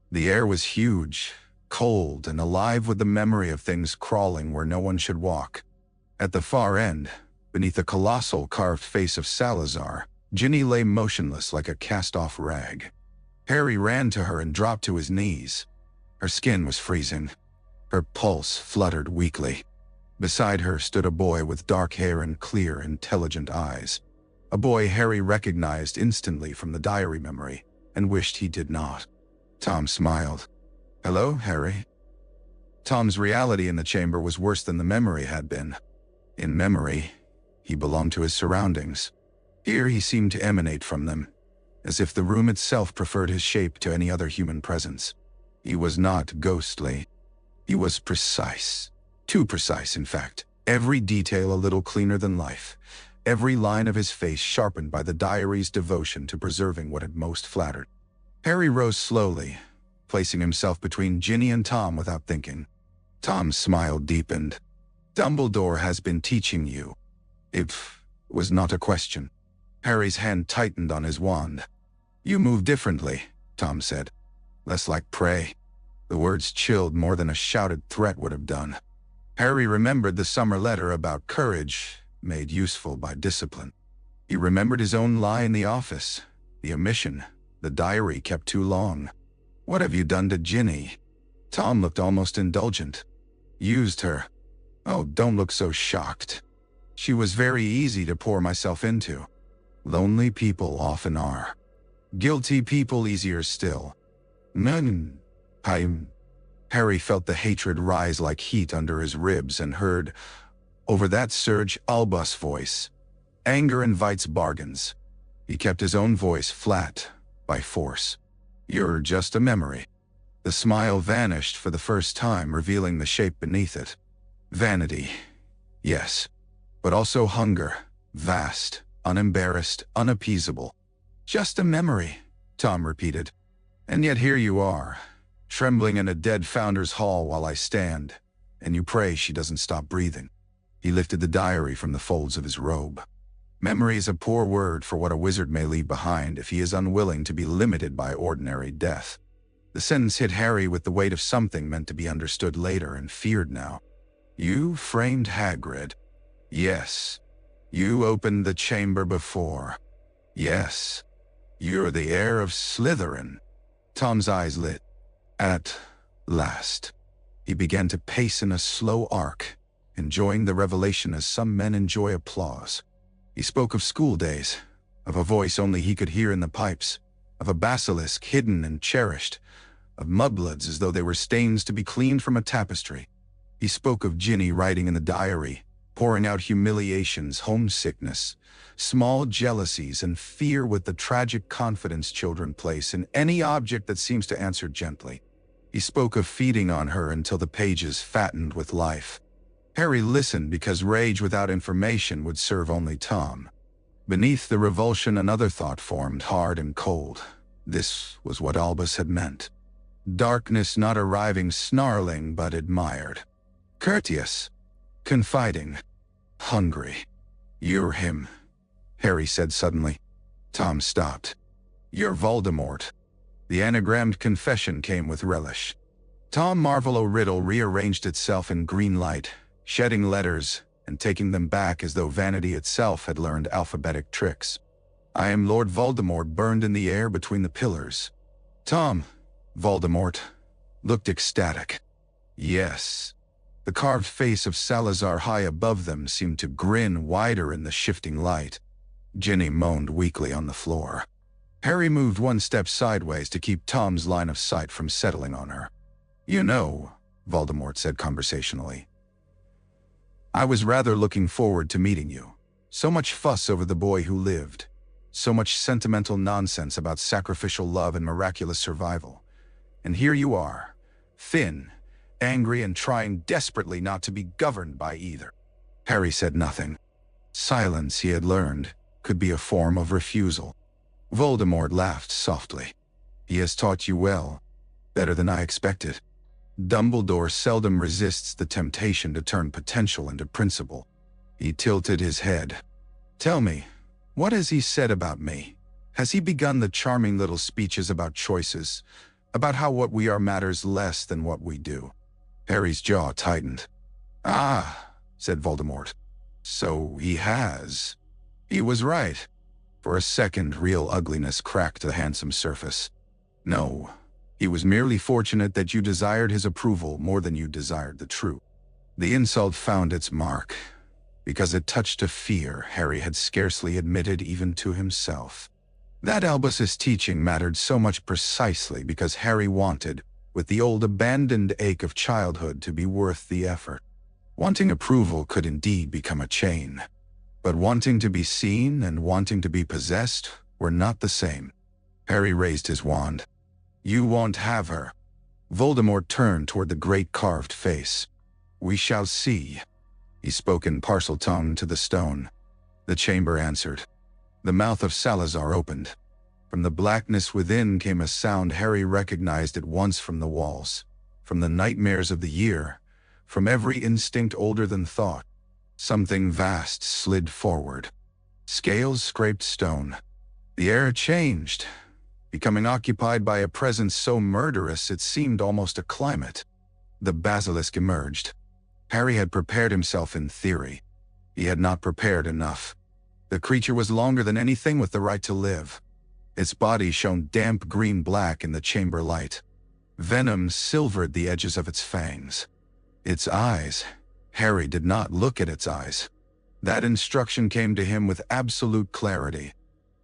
The air was huge, cold, and alive with the memory of things crawling where no one should walk. At the far end, beneath the colossal carved face of Salazar, Ginny lay motionless like a cast-off rag. Harry ran to her and dropped to his knees. Her skin was freezing. Her pulse fluttered weakly. Beside her stood a boy with dark hair and clear, intelligent eyes. A boy Harry recognized instantly from the diary memory, and wished he did not. Tom smiled. "Hello, Harry." Tom's reality in the chamber was worse than the memory had been. In memory, he belonged to his surroundings. Here he seemed to emanate from them, as if the room itself preferred his shape to any other human presence. He was not ghostly. He was precise. Too precise, in fact. Every detail a little cleaner than life. Every line of his face sharpened by the diary's devotion to preserving what had most flattered. Harry rose slowly, placing himself between Ginny and Tom without thinking. Tom's smile deepened. "Dumbledore has been teaching you." It was not a question. Harry's hand tightened on his wand. "You move differently," Tom said. "Less like prey." The words chilled more than a shouted threat would have done. Harry remembered the summer letter about courage, made useful by discipline. He remembered his own lie in the office, the omission, the diary kept too long. "What have you done to Ginny?" Tom looked almost indulgent. "Used her." "Oh, don't look so shocked. She was very easy to pour myself into." Lonely people often are. Guilty people easier still. "None. Harry felt the hatred rise like heat under his ribs and heard, over that surge, Albus' voice. Anger invites bargains. He kept his own voice flat, by force. You're just a memory. The smile vanished for the first time, revealing the shape beneath it. Vanity, yes, but also hunger, vast, unembarrassed, unappeasable. Just a memory, Tom repeated. And yet here you are, trembling in a dead founder's hall while I stand, and you pray she doesn't stop breathing. He lifted the diary from the folds of his robe. Memory is a poor word for what a wizard may leave behind if he is unwilling to be limited by ordinary death. The sentence hit Harry with the weight of something meant to be understood later and feared now. You framed Hagrid. Yes. You opened the chamber before. Yes. You're the heir of Slytherin. Tom's eyes lit. At last. He began to pace in a slow arc, enjoying the revelation as some men enjoy applause. He spoke of school days, of a voice only he could hear in the pipes, of a basilisk hidden and cherished, of mudbloods as though they were stains to be cleaned from a tapestry. He spoke of Ginny writing in the diary, pouring out humiliations, homesickness, small jealousies, and fear with the tragic confidence children place in any object that seems to answer gently. He spoke of feeding on her until the pages fattened with life. Harry listened because rage without information would serve only Tom. Beneath the revulsion another thought formed, hard and cold. This was what Albus had meant. Darkness not arriving snarling but admired. Courteous. Confiding. Hungry. You're him, Harry said suddenly. Tom stopped. You're Voldemort. The anagrammed confession came with relish. Tom Riddle rearranged itself in green light, shedding letters and taking them back as though vanity itself had learned alphabetic tricks. I am Lord Voldemort burned in the air between the pillars. Tom, Voldemort, looked ecstatic. Yes. The carved face of Salazar high above them seemed to grin wider in the shifting light. Ginny moaned weakly on the floor. Harry moved one step sideways to keep Tom's line of sight from settling on her. You know, Voldemort said conversationally, I was rather looking forward to meeting you. So much fuss over the boy who lived. So much sentimental nonsense about sacrificial love and miraculous survival. And here you are, thin, angry, and trying desperately not to be governed by either. Harry said nothing. Silence, he had learned, could be a form of refusal. Voldemort laughed softly. He has taught you well, better than I expected. Dumbledore seldom resists the temptation to turn potential into principle. He tilted his head. Tell me, what has he said about me? Has he begun the charming little speeches about choices, about how what we are matters less than what we do? Harry's jaw tightened. Ah, said Voldemort. So he has. He was right. For a second, real ugliness cracked the handsome surface. No, he was merely fortunate that you desired his approval more than you desired the truth. The insult found its mark, because it touched a fear Harry had scarcely admitted even to himself. That Albus's teaching mattered so much precisely because Harry wanted, with the old abandoned ache of childhood, to be worth the effort. Wanting approval could indeed become a chain, but wanting to be seen and wanting to be possessed were not the same. Harry raised his wand. You won't have her. Voldemort turned toward the great carved face. We shall see. He spoke in Parseltongue to the stone. The chamber answered. The mouth of Salazar opened. From the blackness within came a sound Harry recognized at once from the walls, from the nightmares of the year, from every instinct older than thought. Something vast slid forward. Scales scraped stone. The air changed, becoming occupied by a presence so murderous it seemed almost a climate. The basilisk emerged. Harry had prepared himself in theory. He had not prepared enough. The creature was longer than anything with the right to live. Its body shone damp green-black in the chamber light. Venom silvered the edges of its fangs. Its eyes. Harry did not look at its eyes. That instruction came to him with absolute clarity.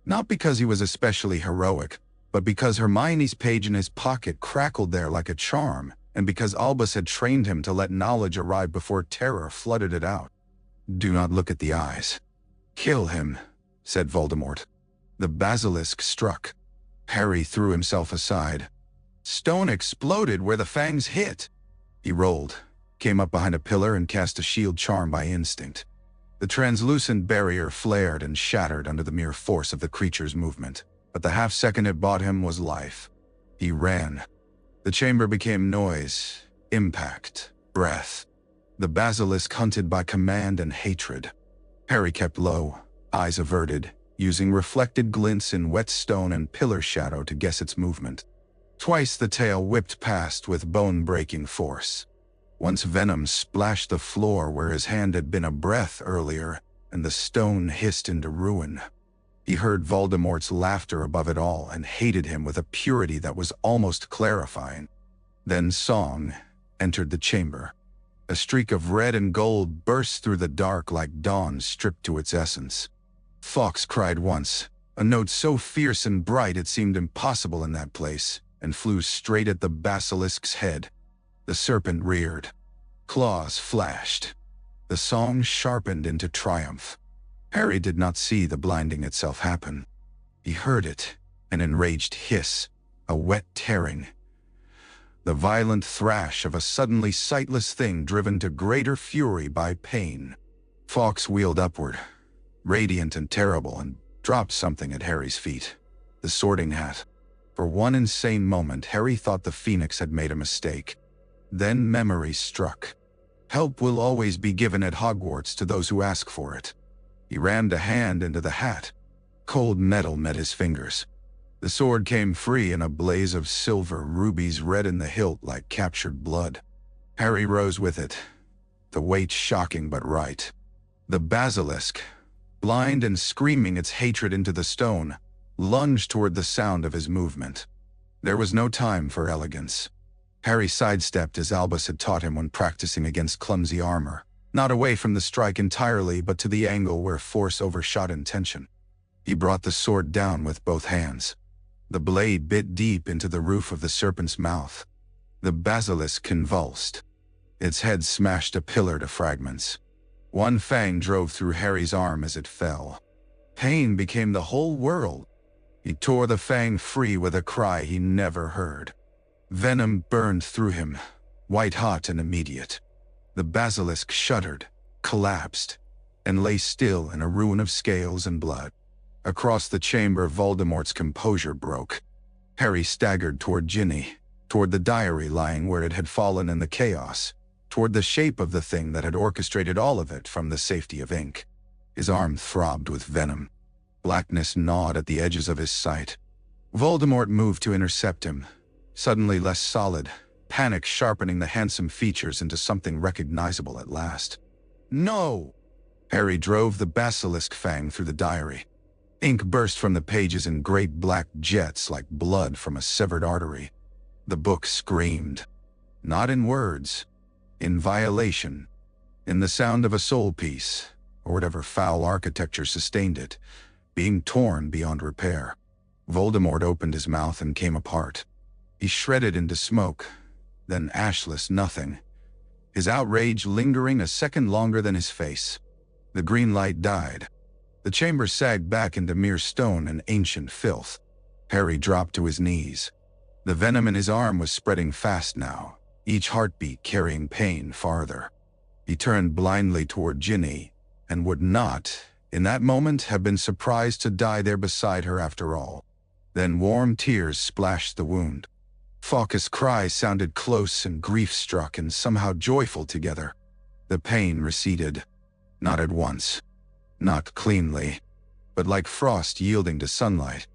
Not because he was especially heroic, but because Hermione's page in his pocket crackled there like a charm, and because Albus had trained him to let knowledge arrive before terror flooded it out. Do not look at the eyes. Kill him, said Voldemort. The basilisk struck. Harry threw himself aside. Stone exploded where the fangs hit. He rolled, came up behind a pillar and cast a shield charm by instinct. The translucent barrier flared and shattered under the mere force of the creature's movement, but the half-second it bought him was life. He ran. The chamber became noise, impact, breath. The basilisk hunted by command and hatred. Harry kept low, eyes averted, using reflected glints in wet stone and pillar shadow to guess its movement. Twice the tail whipped past with bone-breaking force. Once venom splashed the floor where his hand had been a breath earlier, and the stone hissed into ruin. He heard Voldemort's laughter above it all and hated him with a purity that was almost clarifying. Then Song entered the chamber. A streak of red and gold burst through the dark like dawn stripped to its essence. Fawkes cried once, a note so fierce and bright it seemed impossible in that place, and flew straight at the basilisk's head. The serpent reared. Claws flashed. The song sharpened into triumph. Harry did not see the blinding itself happen. He heard it, an enraged hiss, a wet tearing. The violent thrash of a suddenly sightless thing driven to greater fury by pain. Fawkes wheeled upward, radiant and terrible, and dropped something at Harry's feet. The sorting hat. For one insane moment, Harry thought the Phoenix had made a mistake. Then memory struck. Help will always be given at Hogwarts to those who ask for it. He rammed a hand into the hat. Cold metal met his fingers. The sword came free in a blaze of silver, rubies red in the hilt like captured blood. Harry rose with it, the weight shocking but right. The basilisk, blind and screaming its hatred into the stone, lunged toward the sound of his movement. There was no time for elegance. Harry sidestepped as Albus had taught him when practicing against clumsy armor, not away from the strike entirely but to the angle where force overshot intention. He brought the sword down with both hands. The blade bit deep into the roof of the serpent's mouth. The basilisk convulsed. Its head smashed a pillar to fragments. One fang drove through Harry's arm as it fell. Pain became the whole world. He tore the fang free with a cry he never heard. Venom burned through him, white-hot and immediate. The basilisk shuddered, collapsed, and lay still in a ruin of scales and blood. Across the chamber, Voldemort's composure broke. Harry staggered toward Ginny, toward the diary lying where it had fallen in the chaos, toward the shape of the thing that had orchestrated all of it from the safety of ink. His arm throbbed with venom. Blackness gnawed at the edges of his sight. Voldemort moved to intercept him, suddenly less solid, panic sharpening the handsome features into something recognizable at last. No! Harry drove the basilisk fang through the diary. Ink burst from the pages in great black jets like blood from a severed artery. The book screamed. Not in words, in violation, in the sound of a soul piece, or whatever foul architecture sustained it, being torn beyond repair. Voldemort opened his mouth and came apart. He shredded into smoke, then ashless nothing, his outrage lingering a second longer than his face. The green light died. The chamber sagged back into mere stone and ancient filth. Harry dropped to his knees. The venom in his arm was spreading fast now, each heartbeat carrying pain farther. He turned blindly toward Ginny, and would not, in that moment, have been surprised to die there beside her after all. Then warm tears splashed the wound. Fawkes' cries sounded close and grief-struck and somehow joyful together. The pain receded. Not at once. Not cleanly. But like frost yielding to sunlight.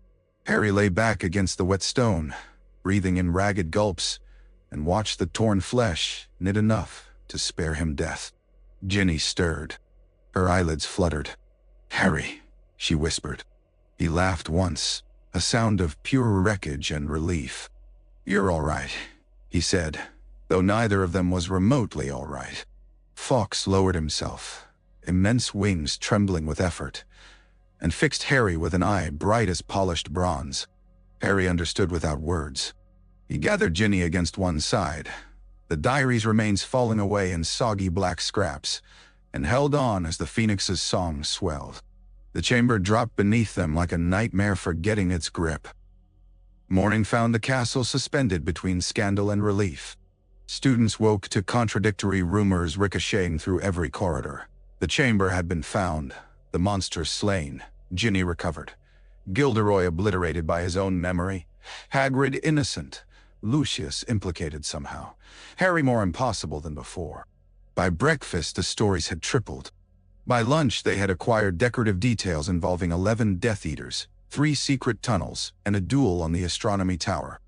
Harry lay back against the wet stone, breathing in ragged gulps, and watched the torn flesh knit enough to spare him death. Ginny stirred. Her eyelids fluttered. "Harry," she whispered. He laughed once, a sound of pure wreckage and relief. "You're all right," he said, though neither of them was remotely all right. Fawkes lowered himself, immense wings trembling with effort, and fixed Harry with an eye bright as polished bronze. Harry understood without words. He gathered Ginny against one side, the diary's remains falling away in soggy black scraps, and held on as the Phoenix's song swelled. The chamber dropped beneath them like a nightmare forgetting its grip. Morning found the castle suspended between scandal and relief. Students woke to contradictory rumors ricocheting through every corridor. The chamber had been found, the monster slain, Ginny recovered, Gilderoy obliterated by his own memory, Hagrid innocent, Lucius implicated somehow, Harry more impossible than before. By breakfast, the stories had tripled. By lunch, they had acquired decorative details involving 11 Death Eaters, 3 secret tunnels, and a duel on the astronomy tower.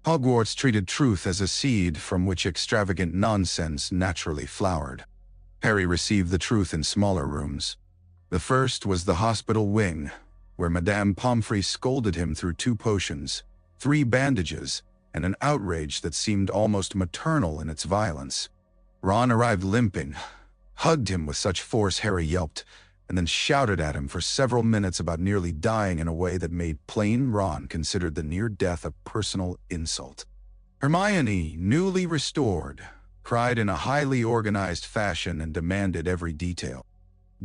Hogwarts treated truth as a seed from which extravagant nonsense naturally flowered. Harry received the truth in smaller rooms. The first was the hospital wing, where Madame Pomfrey scolded him through 2 potions, 3 bandages, and an outrage that seemed almost maternal in its violence. Ron arrived limping, hugged him with such force Harry yelped, and then shouted at him for several minutes about nearly dying in a way that made plain Ron consider the near death a personal insult. Hermione, newly restored, cried in a highly organized fashion and demanded every detail.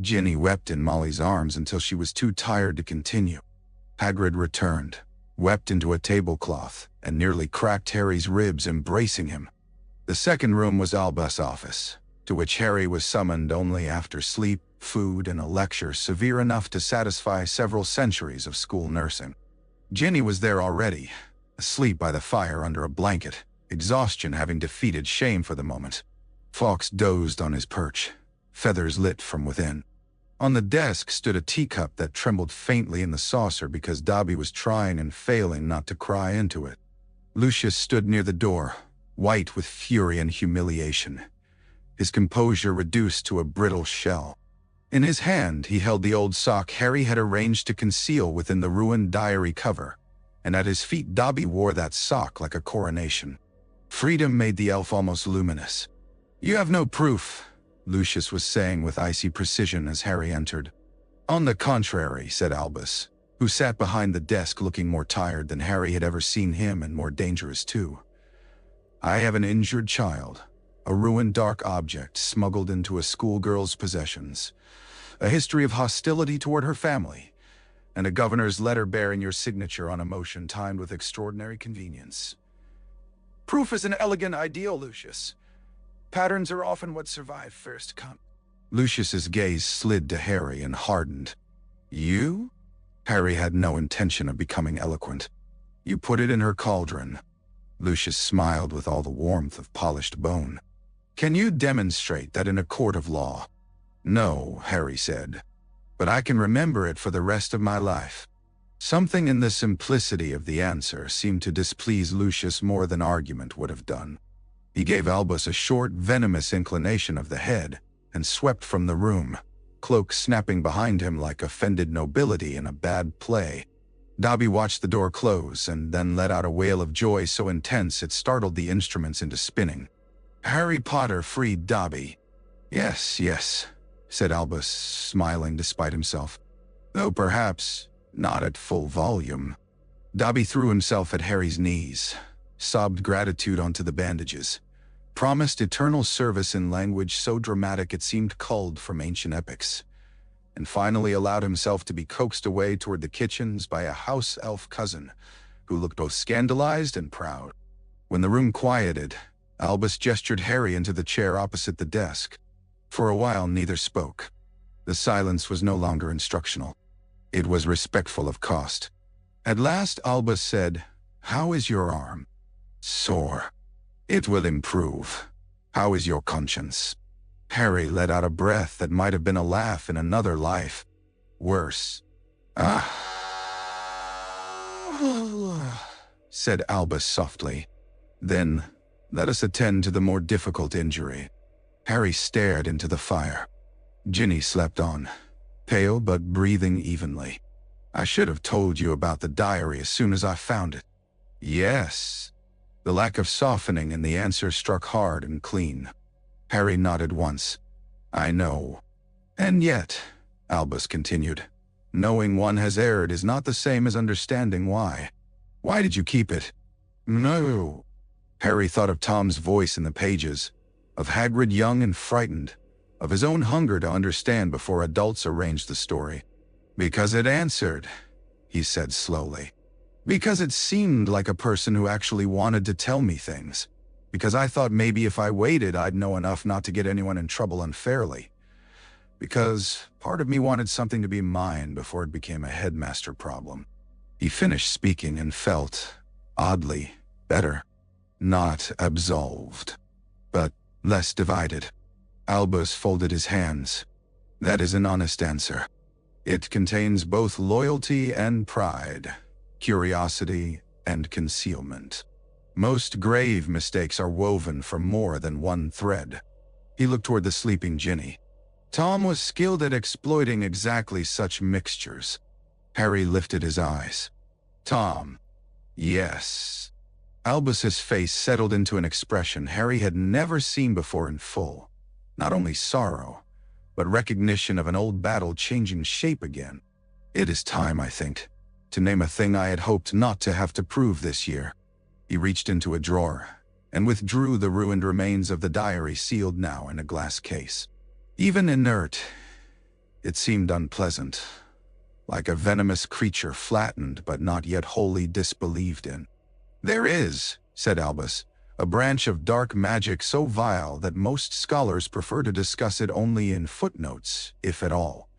Ginny wept in Molly's arms until she was too tired to continue. Hagrid returned, wept into a tablecloth, and nearly cracked Harry's ribs embracing him. The second room was Albus' office, to which Harry was summoned only after sleep, food, and a lecture severe enough to satisfy several centuries of school nursing. Ginny was there already, asleep by the fire under a blanket, exhaustion having defeated shame for the moment. Fawkes dozed on his perch, feathers lit from within. On the desk stood a teacup that trembled faintly in the saucer because Dobby was trying and failing not to cry into it. Lucius stood near the door, white with fury and humiliation, his composure reduced to a brittle shell. In his hand, he held the old sock Harry had arranged to conceal within the ruined diary cover, and at his feet Dobby wore that sock like a coronation. Freedom made the elf almost luminous. "You have no proof," Lucius was saying with icy precision as Harry entered. "On the contrary," said Albus, who sat behind the desk looking more tired than Harry had ever seen him and more dangerous too. "I have an injured child, a ruined dark object smuggled into a schoolgirl's possessions, a history of hostility toward her family, and a governor's letter bearing your signature on a motion timed with extraordinary convenience." "Proof is an elegant ideal, Lucius. Patterns are often what survive first come." Lucius's gaze slid to Harry and hardened. "You?" Harry had no intention of becoming eloquent. "You put it in her cauldron." Lucius smiled with all the warmth of polished bone. "Can you demonstrate that in a court of law?" "No," Harry said, "but I can remember it for the rest of my life." Something in the simplicity of the answer seemed to displease Lucius more than argument would have done. He gave Albus a short, venomous inclination of the head and swept from the room, cloak snapping behind him like offended nobility in a bad play. Dobby watched the door close and then let out a wail of joy so intense it startled the instruments into spinning. Harry Potter freed Dobby. "Yes, yes," said Albus, smiling despite himself. "Though perhaps not at full volume." Dobby threw himself at Harry's knees, sobbed gratitude onto the bandages, promised eternal service in language so dramatic it seemed culled from ancient epics, and finally allowed himself to be coaxed away toward the kitchens by a house elf cousin who looked both scandalized and proud. When the room quieted, Albus gestured Harry into the chair opposite the desk. For a while neither spoke. The silence was no longer instructional. It was respectful of cost. At last Albus said, "How is your arm?" "Sore." "It will improve. How is your conscience?" Harry let out a breath that might have been a laugh in another life. "Worse." "Ah," said Albus softly. "Then let us attend to the more difficult injury." Harry stared into the fire. Ginny slept on, pale but breathing evenly. "I should have told you about the diary as soon as I found it." "Yes." The lack of softening in the answer struck hard and clean. Harry nodded once. "I know. And yet," Albus continued, "knowing one has erred is not the same as understanding why. Why did you keep it?" "No." Harry thought of Tom's voice in the pages, of Hagrid young and frightened, of his own hunger to understand before adults arranged the story. "Because it answered," he said slowly. Because it seemed like a person who actually wanted to tell me things. Because I thought maybe if I waited, I'd know enough not to get anyone in trouble unfairly. Because part of me wanted something to be mine before it became a headmaster problem. He finished speaking and felt, oddly, better. Not absolved, but less divided. Albus folded his hands. That is an honest answer. It contains both loyalty and pride, curiosity and concealment. Most grave mistakes are woven from more than one thread. He looked toward the sleeping Ginny. Tom was skilled at exploiting exactly such mixtures. Harry lifted his eyes. Tom. Yes. Albus's face settled into an expression Harry had never seen before in full. Not only sorrow, but recognition of an old battle changing shape again. It is time, I think, to name a thing I had hoped not to have to prove this year. He reached into a drawer and withdrew the ruined remains of the diary sealed now in a glass case. Even inert, it seemed unpleasant, like a venomous creature flattened but not yet wholly disbelieved in. There is, said Albus, a branch of dark magic so vile that most scholars prefer to discuss it only in footnotes, if at all.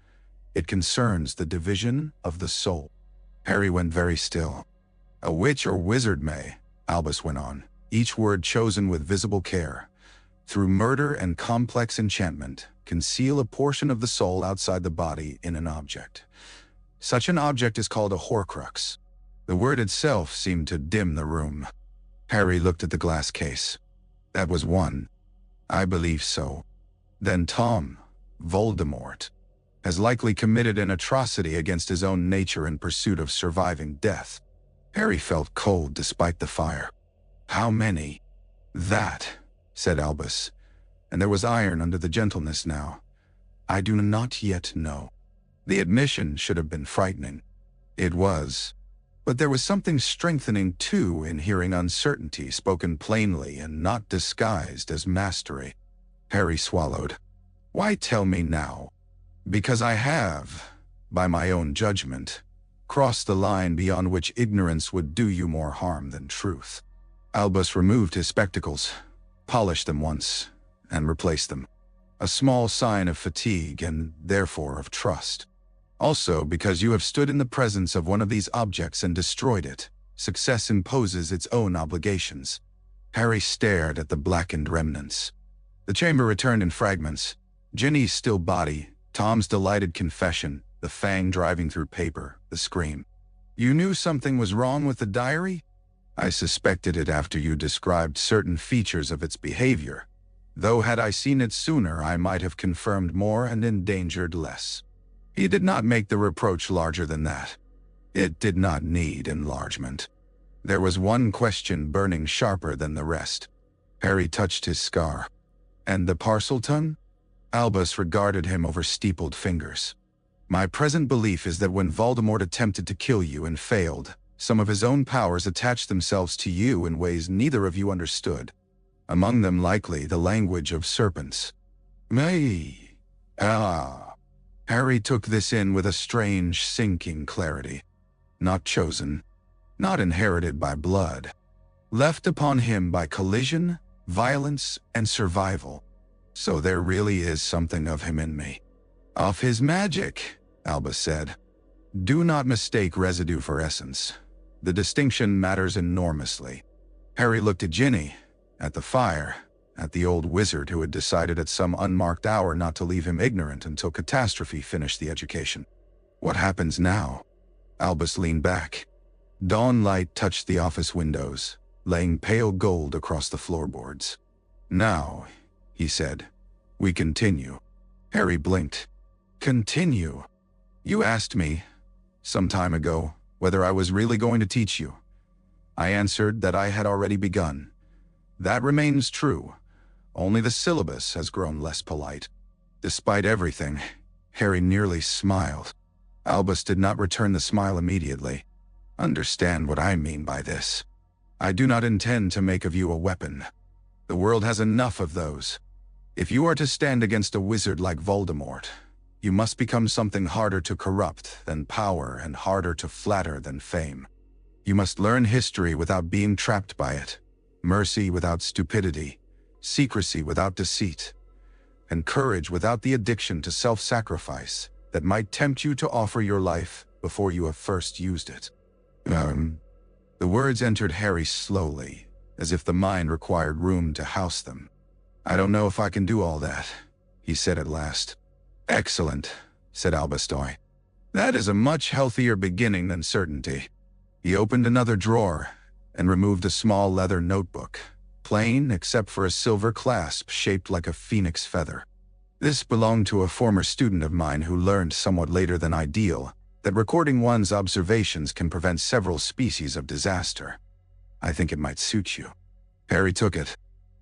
It concerns the division of the soul. Harry went very still. A witch or wizard may, Albus went on, each word chosen with visible care, through murder and complex enchantment, conceal a portion of the soul outside the body in an object. Such an object is called a Horcrux. The word itself seemed to dim the room. Harry looked at the glass case. That was one. I believe so. Then Tom, Voldemort, has likely committed an atrocity against his own nature in pursuit of surviving death. Harry felt cold despite the fire. How many? That, said Albus, and there was iron under the gentleness now. I do not yet know. The admission should have been frightening. It was. But there was something strengthening, too, in hearing uncertainty spoken plainly and not disguised as mastery. Harry swallowed. Why tell me now? Because I have, by my own judgment, crossed the line beyond which ignorance would do you more harm than truth. Albus removed his spectacles, polished them once, and replaced them. A small sign of fatigue and, therefore, of trust. Also, because you have stood in the presence of one of these objects and destroyed it, success imposes its own obligations. Harry stared at the blackened remnants. The chamber returned in fragments. Ginny's still body, Tom's delighted confession, the fang driving through paper, the scream. You knew something was wrong with the diary? I suspected it after you described certain features of its behavior, though had I seen it sooner I might have confirmed more and endangered less. He did not make the reproach larger than that. It did not need enlargement. There was one question burning sharper than the rest. Harry touched his scar. And the Parselton? Albus regarded him over steepled fingers. My present belief is that when Voldemort attempted to kill you and failed, some of his own powers attached themselves to you in ways neither of you understood. Among them likely the language of serpents. Harry took this in with a strange, sinking clarity. Not chosen, not inherited by blood. Left upon him by collision, violence, and survival. So there really is something of him in me. Of his magic, Albus said. Do not mistake residue for essence. The distinction matters enormously. Harry looked at Ginny, at the fire, at the old wizard who had decided at some unmarked hour not to leave him ignorant until catastrophe finished the education. What happens now? Albus leaned back. Dawn light touched the office windows, laying pale gold across the floorboards. Now, he said, we continue. Harry blinked. Continue? You asked me, some time ago, whether I was really going to teach you. I answered that I had already begun. That remains true. Only the syllabus has grown less polite. Despite everything, Harry nearly smiled. Albus did not return the smile immediately. Understand what I mean by this. I do not intend to make of you a weapon. The world has enough of those. If you are to stand against a wizard like Voldemort, you must become something harder to corrupt than power and harder to flatter than fame. You must learn history without being trapped by it, mercy without stupidity, secrecy without deceit, and courage without the addiction to self-sacrifice that might tempt you to offer your life before you have first used it. The words entered Harry slowly, as if the mind required room to house them. I don't know if I can do all that, he said at last. Excellent, said Albus Dumbledore. That is a much healthier beginning than certainty. He opened another drawer and removed a small leather notebook, plain except for a silver clasp shaped like a phoenix feather. This belonged to a former student of mine who learned somewhat later than ideal that recording one's observations can prevent several species of disaster. I think it might suit you. Harry took it.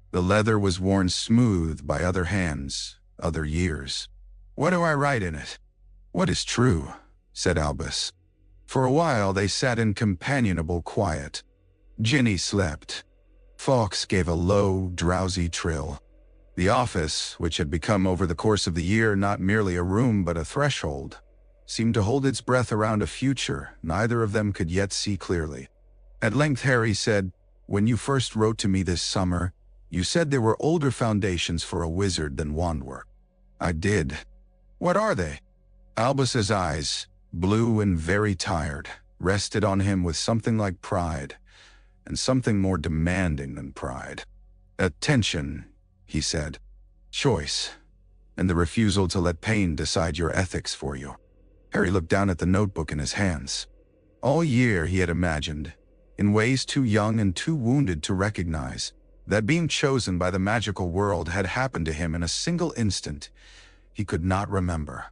The leather was worn smooth by other hands, other years. What do I write in it? What is true, said Albus. For a while they sat in companionable quiet. Ginny slept. Fawkes gave a low, drowsy trill. The office, which had become over the course of the year not merely a room but a threshold, seemed to hold its breath around a future neither of them could yet see clearly. At length Harry said, "When you first wrote to me this summer, you said there were older foundations for a wizard than wand work." "I did." "What are they?" Albus's eyes, blue and very tired, rested on him with something like pride, and something more demanding than pride. "Attention," he said. "Choice, and the refusal to let pain decide your ethics for you." Harry looked down at the notebook in his hands. All year he had imagined, in ways too young and too wounded to recognize, that being chosen by the magical world had happened to him in a single instant he could not remember.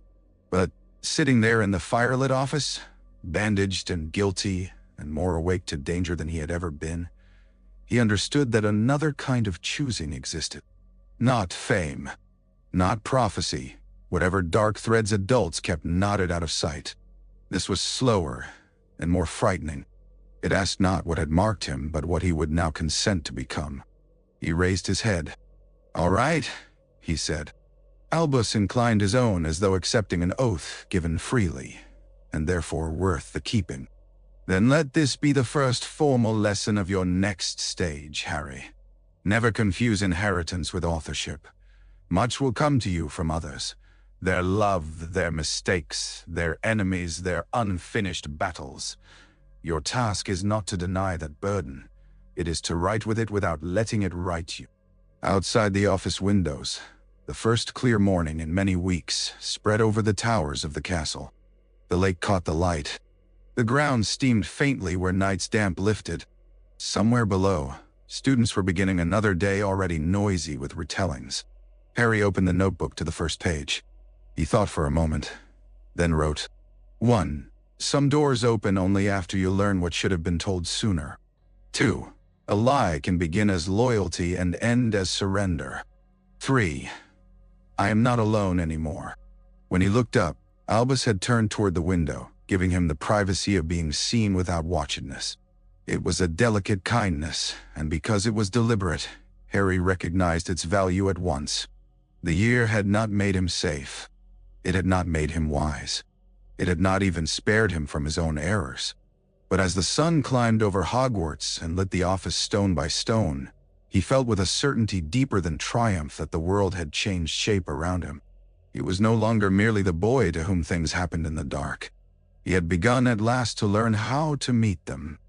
But sitting there in the firelit office, bandaged and guilty and more awake to danger than he had ever been, he understood that another kind of choosing existed. Not fame, not prophecy, whatever dark threads adults kept knotted out of sight. This was slower and more frightening. It asked not what had marked him, but what he would now consent to become. He raised his head. "All right," he said. Albus inclined his own as though accepting an oath given freely, and therefore worth the keeping. "Then let this be the first formal lesson of your next stage, Harry. Never confuse inheritance with authorship. Much will come to you from others. Their love, their mistakes, their enemies, their unfinished battles. Your task is not to deny that burden. It is to write with it without letting it write you." Outside the office windows, the first clear morning in many weeks spread over the towers of the castle. The lake caught the light. The ground steamed faintly where night's damp lifted. Somewhere below, students were beginning another day already noisy with retellings. Harry opened the notebook to the first page. He thought for a moment, then wrote, 1. Some doors open only after you learn what should have been told sooner. 2. A lie can begin as loyalty and end as surrender. 3. I am not alone anymore. When he looked up, Albus had turned toward the window, giving him the privacy of being seen without watchedness. It was a delicate kindness, and because it was deliberate, Harry recognized its value at once. The year had not made him safe. It had not made him wise. It had not even spared him from his own errors. But as the sun climbed over Hogwarts and lit the office stone by stone, he felt with a certainty deeper than triumph that the world had changed shape around him. He was no longer merely the boy to whom things happened in the dark. He had begun at last to learn how to meet them.